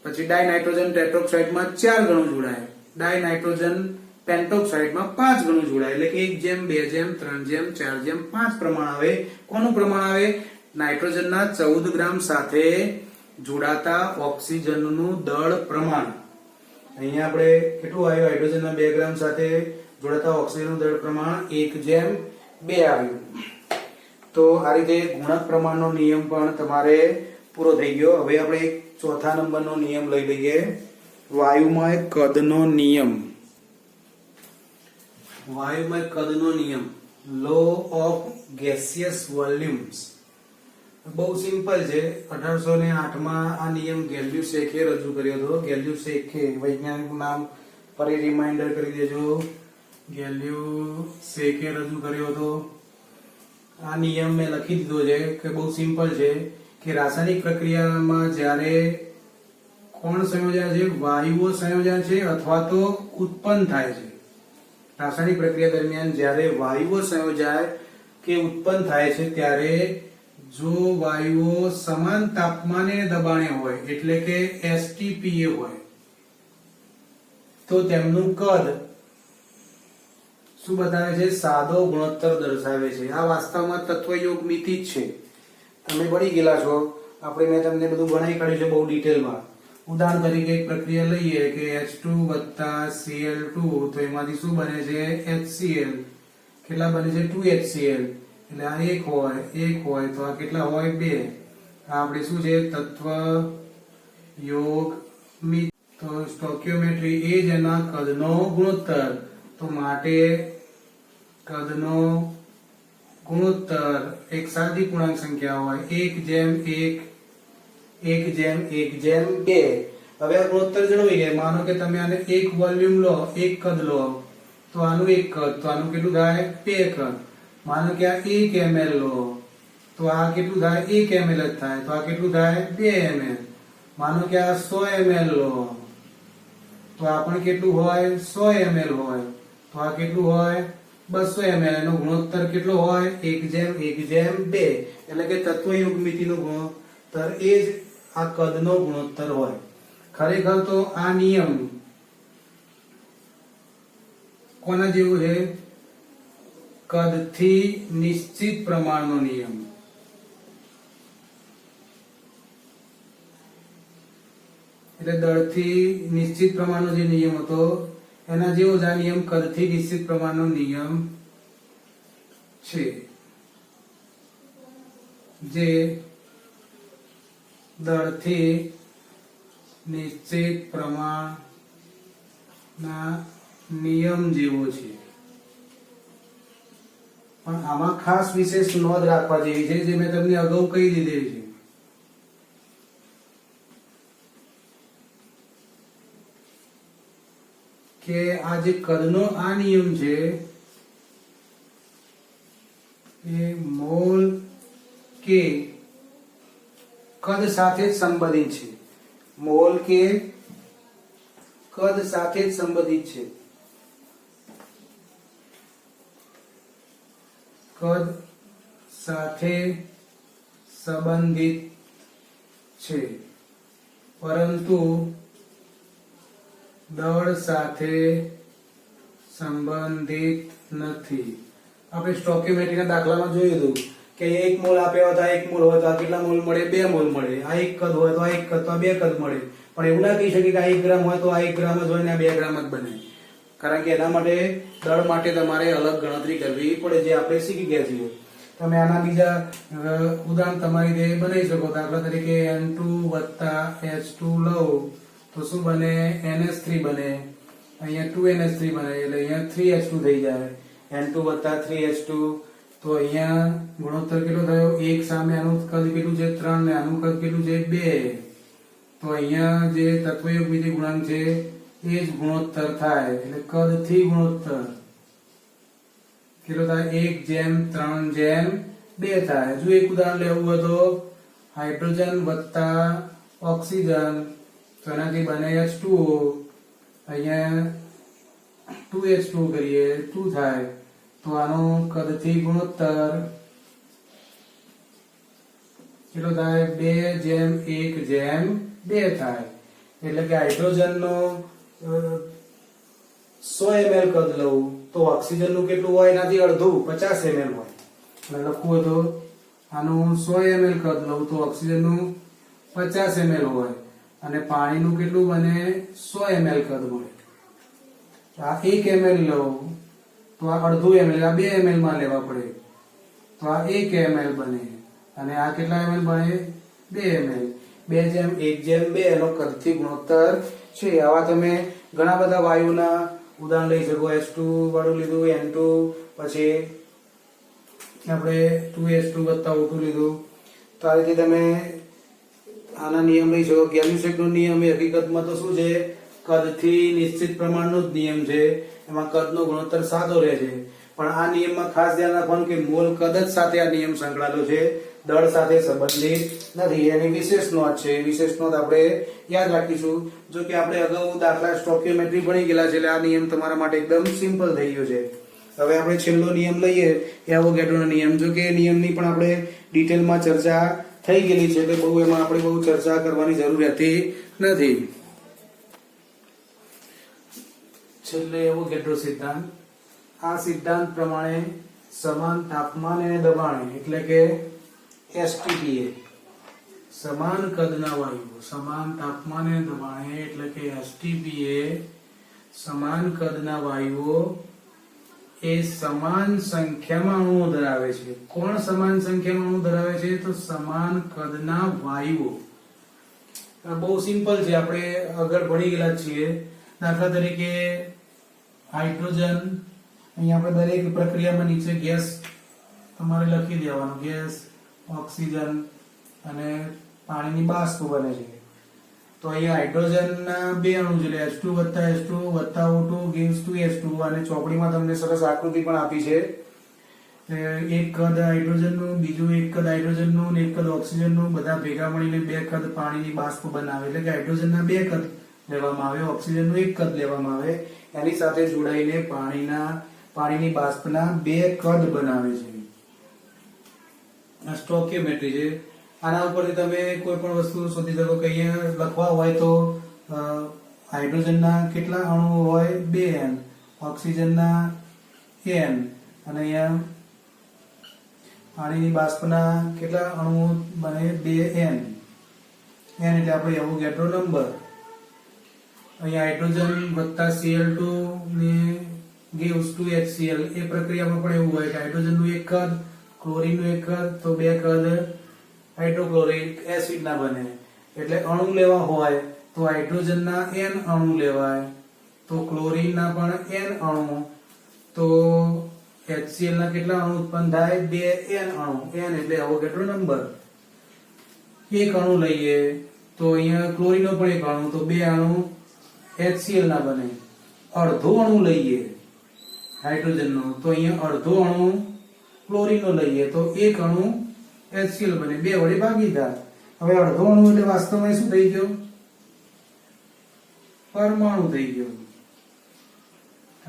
પછી ડાયનાઇટ્રોજન ટેટ્રોક્સાઇડમાં 4 ગણું જોડાય, ડાયનાઇટ્રોજન પેન્ટોક્સાઇડમાં 5 ગણું જોડાય. એટલે કે 1/2, 3/4/5 પ્રમાણ આવે. કોનું પ્રમાણ આવે? નાઇટ્રોજનના 14 ગ્રામ સાથે જોડાતા ઓક્સિજનનું દળ પ્રમાણ. અહીંયા આપણે કેટલું આવ્યું? હાઇડ્રોજનના 2 ગ્રામ સાથે જોડાતા ઓક્સિજનનું દળ પ્રમાણ 1/2. 2 આવ્યું. તો આ રીતે ગુણક પ્રમાણનો નિયમ પણ તમારે પૂરો થઈ ગયો. હવે આપણે એક ચોથા નંબરનો નિયમ લઈ લઈએ, વાયુમય કદનો નિયમ. વાયુમય કદનો નિયમ, લો ઓફ ગેસિયસ વોલ્યુમ્સ. બહુ સિમ્પલ છે. 1808 માં આ નિયમ ગેલ્યુસેકે રજૂ કર્યો હતો. ગેલ્યુસેકે, વૈજ્ઞાનિક નામ ફરી રિમાઇન્ડર કરી દેજો. ગેલ્યુસેકે રજૂ કર્યો હતો. આ નિયમ મેં લખી દીધો છે કે બહુ સિમ્પલ છે કે રાસાયણિક પ્રક્રિયામાં જ્યારે કોણ સંયોજન છે, વાયુઓ સંયોજન છે અથવા તો ઉત્પન્ન થાય છે. રાસાયણિક પ્રક્રિયા દરમિયાન જ્યારે વાયુઓ સંયોજાય કે ઉત્પન્ન થાય છે ત્યારે જો વાયુઓ સમાન તાપમાને દબાણે હોય એટલે કે STPA હોય તો તેમનું કદ શું બતાવે છે? સાદો ગુણોત્તર દર્શાવે છે. આ વાસ્તવમાં તત્વયોગ મિતિ જ છે. તમે ભણી ગયેલા છો. આપણે મેં તમને બધું ભણાઈ કાઢ્યું છે બહુ ડિટેલમાં. ઉદાહરણ તરીકે એક પ્રક્રિયા લઈએ કે H2 + Cl2, તો એમાંથી શું બને છે? HCl. કેટલા બને છે? 2HCl. એટલે આ એક હોય તો આ કેટલા હોય? 2. આ આપણે શું છે? તત્વ યોગ મિતિ. તો સ્ટોઇકિયોમેટ્રી એ જ એના કદનો ગુણોત્તર. તો માટે કદનો ગુણોત્તર એક સાદી પૂર્ણાંક સંખ્યા હોય 1:1:1:2. હવે આ ગુણોત્તર જણાવી ગયા. માનો કે તમે આને એક વોલ્યુમ લો, એક કદ લો, તો આનું એક કદ, તો આનું કેટલું થાય? 2 કદ. માનો કે આ 1 ml લો, તો આ કેટલું થાય? 1 ml જ થાય. તો આ કેટલું થાય? 2 ml. માનો કે આ 100 ml લો, તો આ પણ કેટલું હોય? 100 ml હોય. તો આ કેટલું હોય? 200 ml. એનો ગુણોત્તર કેટલો હોય? 1:1:2. એટલે કે તત્વયોગ મિતિનો ગુણોત્તર એ જ આ કદનો ગુણોત્તર હોય. ખરેખર તો આ નિયમ કોના જેવું છે? કદથી નિશ્ચિત પ્રમાણનો નિયમ. એટલે દળથી નિશ્ચિત પ્રમાણનો જે નિયમ હતો એના જેવો જ આ નિયમ કદથી નિશ્ચિત પ્રમાણનો નિયમ છે, જે દળથી નિશ્ચિત પ્રમાણના નિયમ જેવો છે. પણ આમાં ખાસ વિશેષ નોંધ રાખવા જેવી છે, જે મેં તમને અગાઉ કહી દીધેલી છે. કે આ જે કદનો આ નિયમ છે એ મોલ કે કદ સાથે જ સંબંધિત છે. મોલ કે કદ સાથે જ સંબંધિત છે. કદ સાથે સંબંધિત છે, પરંતુ દળ સાથે સંબંધિત નથી. આપણે સ્ટોઇકિયોમેટ્રીના દાખલામાં જોયું હતું કે 1 મોલ આપ્યા હતા, 1 મોલ હોય તો આ કેટલા મોલ મળે? 2 મોલ મળે. આ 1 કદ હોય તો આ 1 કદ, તો આ 2 કદ મળે. પણ એવું ના કહી શકીએ કે આ 1 ગ્રામ હોય તો આ 1 ગ્રામ જ હોય ને આ 2 ગ્રામ જ બને. કારણ કે એના માટે દળ માટે તમારે અલગ ગણતરી કરવી પડે, જે આપણે શીખી ગયા છીએ. તમે આના બીજા ઉદાહરણ તમારી રીતે બનાવી શકો. દાખલા તરીકે N2 + H2 લો તો શું બને? NH3 બને. અહીંયા 2NH3 બને એટલે અહીંયા 3H2 થઈ જાય. N2 + 3H2. તો અહીંયા ગુણોત્તર કેટલો થયો? 1 સામે આનું કદ કેટલું છે? 3 ને આનું કદ કેટલું છે? 2. તો અહીંયા જે તત્વયોગ મિતિ ગુણાંક છે એ જ ગુણોત્તર થાય. એટલે કદ થી ગુણોત્તર કેટલો થાય? 1:3:2 થાય. જો એક ઉદાહરણ લેવું હોય તો હાઇડ્રોજન + ઓક્સિજન, તો એનાથી બને H2O. અહીંયા 2H2 કરીએ 2 થાય. તો આનો કદથી ગુણોત્તર કેટલો થાય? 2:1:2 થાય. એટલે કે હાઇડ્રોજનનો 100 ml કદ લઉં તો ઓક્સિજનનું કેટલું હોય? એનાથી અડધું 50 ml હોય. એટલે લખવું હોય તો આનું 100 ml કદ લઉં તો ઓક્સિજનનું 50 ml હોય. અને પાણીનું કેટલું બને? 100 ml કદ મળે. આ 1 ml લઉં તો આ અડધું ml આ 2 ml માં લેવા પડે તો આ 1 ml બને અને આ કેટલા ml બને 2 ml 2:1:2 એનો કદથી ગુણોત્તર છે. આવા તમે ઘણા બધા વાયુના ઉદાહરણ લઈ શકો. H2 વાળું લીધું, N2, પછી આપણે 2H2 O2 લીધું. તો આ રીતે તમે આના નિયમ લઈ શકો. ગેલ્યુસેકનો નિયમ એ હકીકતમાં તો શું છે, કદથી નિશ્ચિત પ્રમાણનો જ નિયમ છે. એમાં કદનો ગુણોત્તર સાદો રહે છે, પણ આ નિયમમાં ખાસ ધ્યાન રાખવાનું કે મોલ કદ જ સાથે આ નિયમ સંકળાયેલો છે, દળ સાથે સંબંધિત નથી. એની વિશેષ નોંધ છે. વિશેષ નોંધ આપણે યાદ રાખીશું. જો કે આપણે અગાઉ દાખલા સ્ટોકિયોમેટ્રી ભણી ગયેલા છે એટલે આ નિયમ તમારા માટે એકદમ સિમ્પલ થઈ ગયો છે. હવે આપણે છેલ્લો નિયમ લઈએ, એવોગાડ્રોનો નિયમ. જો કે નિયમની પણ આપણે ડિટેલમાં ચર્ચા થઈ ગયેલી છે એટલે બહુ એમાં આપણે બહુ ચર્ચા કરવાની જરૂર રહેતી નથી. છેલ્લે એવોગાડ્રો સિદ્ધાંત. આ સિદ્ધાંત પ્રમાણે સમાન તાપમાન અને દબાણે એટલે કે STPA સમાન કદના વાયુઓ, સમાન તાપમાન અને દબાણે એટલે કે STPA સમાન કદના વાયુઓ એ સમાન સંખ્યામાં અણુઓ ધરાવે છે. કોણ સમાન સંખ્યામાં અણુ ધરાવે છે? તો સમાન કદના વાયુઓ. બહુ સિમ્પલ છે, આપણે આગળ ભણી ગયેલા છીએ. દાખલા તરીકે હાઇડ્રોજન, અહીંયા આપણે દરેક પ્રક્રિયામાં નીચે ગેસ તમારે લખી દેવાનો. ગેસ, ઓક્સિજન અને પાણીની બાષ્પ બને છે. તો અહીંયા હાઇડ્રોજનના 2 અણુ છે એટલે H2 + O2 gives 2H2 અને ચોપડીમાં તમને સરસ આકૃતિ પણ આપી છે. એક કદ હાઇડ્રોજનનું, બીજું એક કદ હાઇડ્રોજનનું અને એક કદ ઓક્સિજનનું, બધા ભેગા મળીને 2 કદ પાણીની બાષ્પ બનાવે. એટલે કે હાઇડ્રોજનના 2 કદ લેવામાં આવે, ઓક્સિજનનું 1 કદ લેવામાં આવે. એની સાથે જોડાઈને પાણીની બાષ્પના 2 કદ બનાવે છે. આ સ્ટોકિયોમેટ્રી છે. આના ઉપરથી તમે કોઈ પણ વસ્તુ શોધી શકો કે અહીંયા લખવા હોય તો હાઇડ્રોજનના કેટલા અણુ હોય 2n, ઓક્સિજનના n અને અહીંયા પાણીની બાષ્પના કેટલા અણુ બને 2n. n એટલે આપણે એવોગાડ્રો નંબર. અહીંયા હાઇડ્રોજન વત્તા Cl2 ને gives 2HCl. એ પ્રક્રિયામાં પણ એવું હોય કે હાઇડ્રોજનનું 1 કદ, ક્લોરીનનું 1 કદ, તો 2 કદ હાઇડ્રોક્લોરિક એસિડ ના બને. એટલે અણુ લેવા હોય તો હાઇડ્રોજનના n અણુ લેવાય, તો ક્લોરીનના પણ n અણુ, તો HCl ના કેટલા અણુ ઉત્પન્ન થાય? 2n અણુ. n એટલે એવોગાડ્રો નંબર. એક અણુ લઈએ તો અહીંયા ક્લોરીનનો પણ એક અણુ, તો 2 અણુ HCl ના બને. અડધો અણુ લઈએ હાઇડ્રોજનનો તો અહીંયા અડધો અણુ ક્લોરીનનો લઈએ તો 1 અણુ HCl બને. 2 વડે ભાગીદાર. હવે અડધો અણુ એટલે વાસ્તવમાં શું થઈ ગયો? પરમાણુ થઈ ગયો.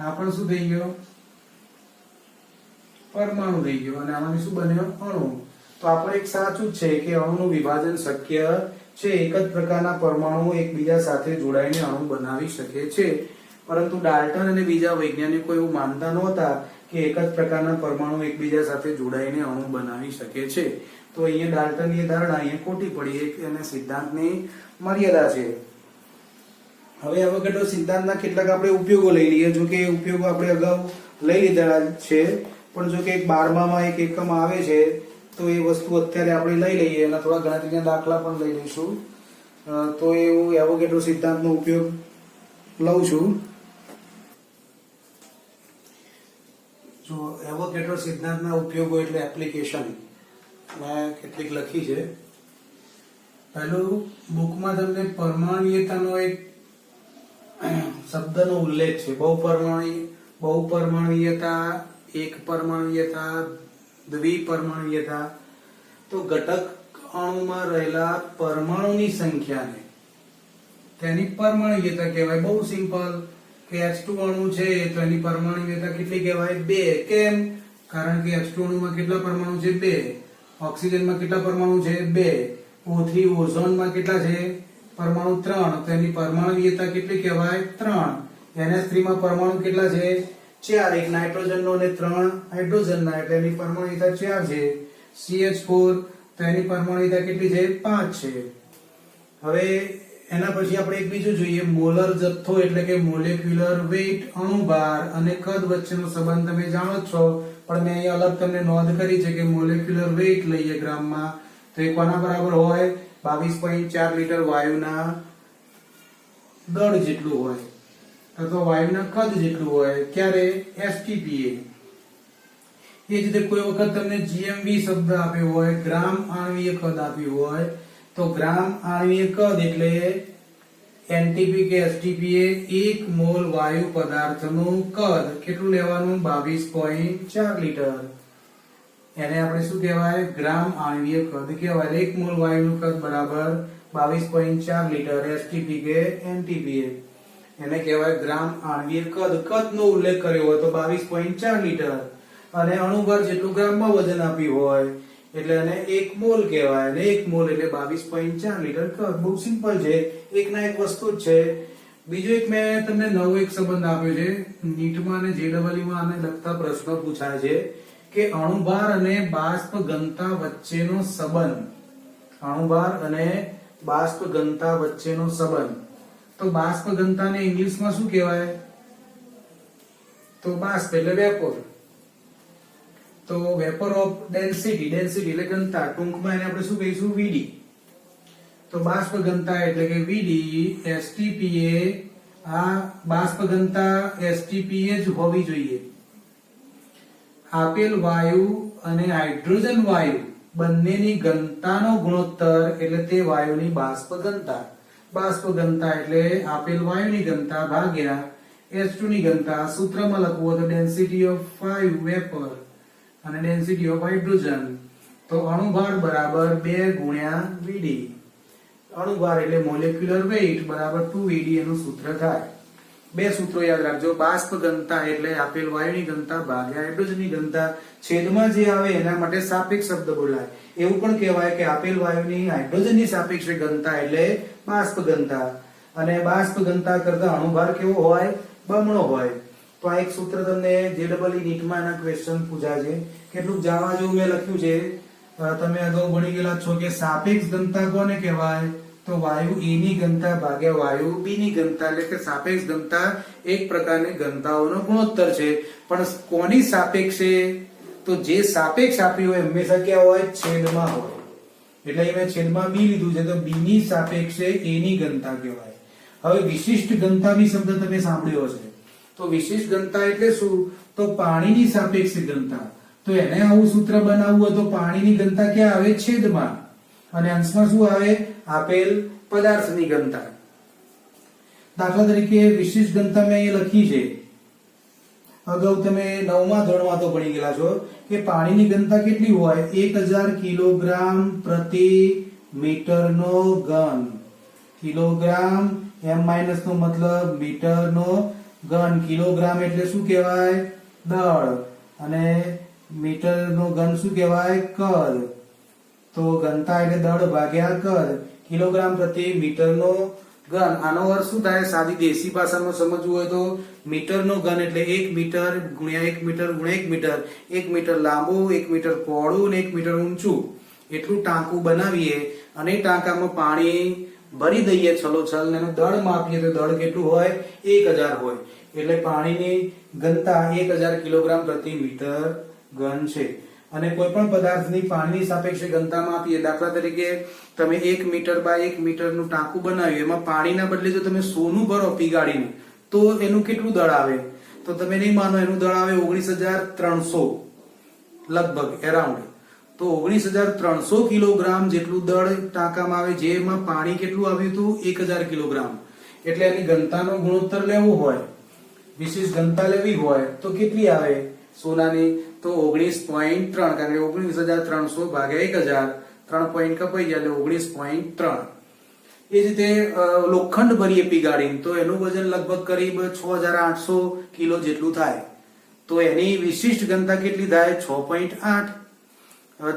આ પણ શું થઈ ગયો? પરમાણુ થઈ ગયો. અને આમાંથી શું બન્યો? અણુ. તો આ પણ એક સાચું છે કે અણુનું વિભાજન શક્ય છે. એક જ પ્રકારના પરમાણુ એકબીજા સાથે જોડાઈને અણુ બનાવી શકે છે. પરંતુ ડાલ્ટન અને બીજા વૈજ્ઞાનિકો એવું માનતા નહોતા કે એક જ પ્રકારના પરમાણુ એકબીજા સાથે જોડાઈને અણુ બનાવી શકે છે. તો અહીંયા ડાલ્ટનની ધારણા અહીંયા ખોટી પડી. એક એને સિદ્ધાંતની મર્યાદા છે. હવે એવોગાડ્રો સિદ્ધાંતના કેટલાક આપણે ઉપયોગો લઈ લઈએ. જો કે ઉપયોગો આપણે અગાઉ લઈ લીધા છે, પણ જો કે એક 12માં એક એકમ આવે છે તો એ વસ્તુ અત્યારે આપણે લઈ લઈએ. એના થોડા ગણતરીના દાખલા પણ લઈ લઈશું. તો એવું એવોગાડ્રો સિદ્ધાંતનો ઉપયોગ લઉં છું. જો એવોગાડ્રો સિદ્ધાંતના ઉપયોગો એટલે એપ્લિકેશન મેં કેટલીક લખી છે. પહેલું, બુકમાં તમને પરમાણુયતાનો એક શબ્દનો ઉલ્લેખ છે. બહુપરમાણુયતા, એક પરમાણુયતા, દ્વિપરમાણુયતા. તો ઘટક અણુમાં રહેલા પરમાણુની સંખ્યાને તેની પરમાણુયતા કહેવાય. બહુ સિમ્પલ કે H2 અણુ છે તો એની પરમાણુયતા કેટલી કહેવાય? 2. કેમ? કારણ કે H2 અણુમાં કેટલા પરમાણુ છે? 2. ઓક્સિજનમાં કેટલા પરમાણુ છે? 2. O3 ઓઝોનમાં કેટલા છે? પરમાણુ 3. તો એની પરમાણુયતા કેટલી કહેવાય? 3. NH3 માં પરમાણુ કેટલા છે? 4. એક નાઇટ્રોજનનો અને 3 હાઇડ્રોજનના, એટલે એની પરમાણુયતા 4 છે. CH4 તો એની પરમાણુયતા કેટલી છે? 5 છે. હવે એના પછી આપણે એક બીજું જોઈએ, મોલર જથ્થો એટલે કે મોલેક્યુલર વેઇટ, અણુભાર અને કદ વચ્ચેનો સંબંધ તમે જાણો જ છો, પણ મેં અહીંયા અલગ તમને નોંધ કરી છે કે મોલેક્યુલર વેઇટ લઈએ ગ્રામમાં તો એ કોના બરાબર હોય? 22.4 લીટર વાયુના દળ જેટલું હોય અથવા વાયુના કદ જેટલું હોય. ક્યારે? STPA. એ જ રીતે કોઈ વખત તમને GMV શબ્દ આપ્યો હોય, ગ્રામ આણ્વીય કદ આપ્યું હોય, તો ગ્રામ આણ્વીય કદ એટલે NTP કે STPA 1 મોલ વાયુ પદાર્થનું કદ કેટલું લેવાનું? 22.4 લીટર. એને આપણે શું કહેવાય? ગ્રામ આણ્વીય કદ કહેવાય. 1 મોલ વાયુનું કદ બરાબર 22.4 લીટર. STP કે NTPA એને કહેવાય ગ્રામ આણ્વીય કદ. કદનો ઉલ્લેખ કર્યો હોય તો 22.4 લીટર અને અણુભાર જેટલું ગ્રામમાં વજન આપ્યું હોય એટલે એને 1 મોલ કહેવાય. અને 1 મોલ એટલે 22.4 લીટર કદ. બહુ સિમ્પલ છે, એક ના એક વસ્તુ જ છે. બીજો એક મેં તમને નવો એક સંબંધ આપ્યો છે. નીટમાં અને JEE માં આને લગતા પ્રશ્નો પૂછાય છે કે અણુભાર અને બાષ્પ ઘનતા વચ્ચેનો સંબંધ. અણુભાર અને બાષ્પ ઘનતા વચ્ચેનો સંબંધ. તો બાષ્પ ઘનતાને ઇંગ્લિશમાં શું કહેવાય? તો બાષ્પ એટલે વેપોર. તો વેપર ઓફ ડેન્સિટી, ડેન્સિટી એટલે ઘનતા, ટૂંકમાં એને આપણે શું કહીશું? VD. તો બાષ્પ ઘનતા એટલે કે VD. STPA, આ બાષ્પ ઘનતા STPA જ હોવી જોઈએ. આપેલ વાયુ અને હાઇડ્રોજન વાયુ બંનેની ઘનતાનો ગુણોત્તર એટલે તે વાયુની બાષ્પ ઘનતા. બાષ્પ ઘનતા એટલે આપેલ વાયુની ઘનતા ભાગ્યા H2 ની ઘનતા. સૂત્રમાં લખવું તો ડેન્સિટી ઓફ 5 વેપર અને ડેન્સિટી ઓફ હાઇડ્રોજન. તો અણુભાર બરાબર 2 ગુણ્યા VD. અણુભાર એટલે મોલેક્યુલર વેઇટ બરાબર 2VD એનું સૂત્ર થાય. બે સૂત્રો યાદ રાખજો. બાષ્પ ઘનતા એટલે આપેલ વાયુની ઘનતા ભાગ્યા હાઇડ્રોજનની ઘનતા. છેદમાં જે આવે એના માટે સાપેક્ષ શબ્દ બોલાય. એવું પણ કહેવાય કે આપેલ વાયુની હાઇડ્રોજનની સાપેક્ષે ઘનતા એટલે બાષ્પ ઘનતા. અને બાષ્પ ઘનતા કરતા અણુભાર કેવો હોય? બમણો હોય. તો આ એક સૂત્ર તમને JEE નીટમાં એના ક્વેશ્ચન પૂછાય છે. કેટલું જાણવા જેવું મેં લખ્યું છે. તમે અગાઉ ભણી ગયેલા છો કે સાપેક્ષ ઘનતા કોને કહેવાય? તો વાયુ A ની ઘનતા ભાગ્યા વાયુ B ની ઘનતા. એટલે કે સાપેક્ષ ઘનતા એક પ્રકારની ઘનતાઓનો ગુણોત્તર છે. પણ કોની સાપેક્ષે? તો જે સાપેક્ષ આપ્યું હોય હંમેશા ક્યાં હોય? છેદમાં હોય. એટલે અહીં મેં છેદમાં B લીધું છે તો B ની સાપેક્ષે A ની ઘનતા કહેવાય. હવે વિશિષ્ટ ઘનતા ની શબ્દ તમે સાંભળ્યો હશે. તો વિશિષ્ટ ઘનતા એટલે શું? તો પાણીની સાપેક્ષે ઘનતા. તો એને આવું સૂત્ર બનાવવું હોય તો પાણીની ઘનતા ક્યાં આવે? છેદમાં. અને અંશમાં શું આવે? આપેલ પદાર્થની ઘનતા. દાખલા તરીકે વિશિષ્ટ ઘનતા મેં અહીં લખી છે. અગાઉ તમે 9મા ધોરણમાં તો ભણી ગયેલા છો કે પાણીની ઘનતા કેટલી હોય? 1000 કિલોગ્રામ પ્રતિ મીટરનો ઘન. કિલોગ્રામ m માઈનસ નો મતલબ મીટરનો ઘન. કિલોગ્રામ એટલે શું કહેવાય? દળ. અને મીટરનો ઘન શું કહેવાય? કદ. તો ઘનતા એટલે દળ ભાગ્યા કદ. કિલોગ્રામ પ્રતિ મીટરનો ઘન. આનો અર્થ શું થાય? સાદી દેશી ભાષામાં સમજવું હોય તો મીટરનો ઘન એટલે 1 મીટર ગુણ્યા 1 મીટર ગુણ્યા 1 મીટર. 1 મીટર લાંબુ, 1 મીટર પહોળું અને 1 મીટર ઊંચું એટલું ટાંકું બનાવીએ અને ટાંકામાં પાણી ભરી દઈએ છલોછલ ને એનું દળ માપીએ તો દળ કેટલું હોય? 1000 હોય. એટલે પાણીની ઘનતા 1000 કિલોગ્રામ પ્રતિ મીટર ઘન છે. અને કોઈ પણ પદાર્થની પાણીની સાપેક્ષે ઘનતા માપીએ. દાખલા તરીકે તમે 1 મીટર બાય 1 મીટરનું ટાંકું બનાવ્યું, એમાં પાણીના બદલે જો તમે સોનું ભરો પીગાડીને તો એનું કેટલું દળ આવે? તો તમે નહીં માનો, એનું દળ આવે 19300 લગભગ એરાઉન્ડ. તો 19300 કિલોગ્રામ જેટલું દળ ટાંકામાં આવે, જેમાં પાણી કેટલું આવ્યું હતું? 1000 કિલોગ્રામ. એટલે એની ઘનતાનો ગુણોત્તર લેવો હોય, વિશેષ ઘનતા લેવી હોય તો કેટલી આવે સોનાની? તો 19.3. કારણ કે 19300 ભાગ્યા 1000, 3 પોઈન્ટ કપાઈ જાય એટલે 19.3. એ જ રીતે લોખંડ ભરીએ પીગાડીને તો એનું વજન લગભગ કરીબ 6800 કિલો જેટલું થાય. તો એની વિશિષ્ટ ઘનતા કેટલી થાય? 6.8.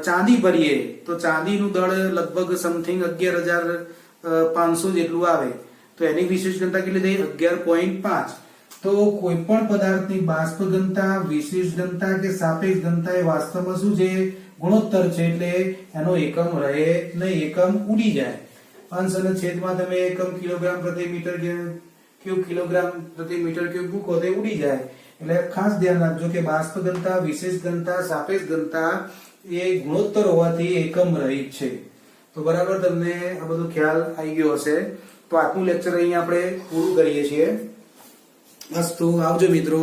ચાંદી ભરીએ તો ચાંદીનું દળ લગભગ સમથિંગ 11500 જેટલું આવે. તો એની વિશિષ્ટ ઘનતા કેટલી થઈ? 11.5. તો કોઈ પણ પદાર્થની બાષ્પ ઘનતા, વિશિષ્ટ ઘનતા કે સાપેક્ષ ઘનતા એ વાસ્તવમાં શું છે? ગુણોત્તર છે. એટલે એનો એકમ રહે નહીં, એકમ ઉડી જાય. અંશ અને છેદમાં તમે એકમ કિલોગ્રામ પ્રતિ મીટર ક્યુબ કિલોગ્રામ પ્રતિ મીટર ક્યુબ મૂકો તો ઉડી જાય. એટલે ખાસ ધ્યાન રાખજો કે બાષ્પ ઘનતા, વિશેષ ઘનતા, સાપેક્ષ ઘનતા એ ગુણોત્તર હોવાથી એકમ રહિત છે. તો બરાબર તમને આ બધો ખ્યાલ આવી ગયો હશે. તો આજનું લેક્ચર અહીંયા આપણે પૂરું કરીએ છીએ. અસ્તુ, આવજો મિત્રો.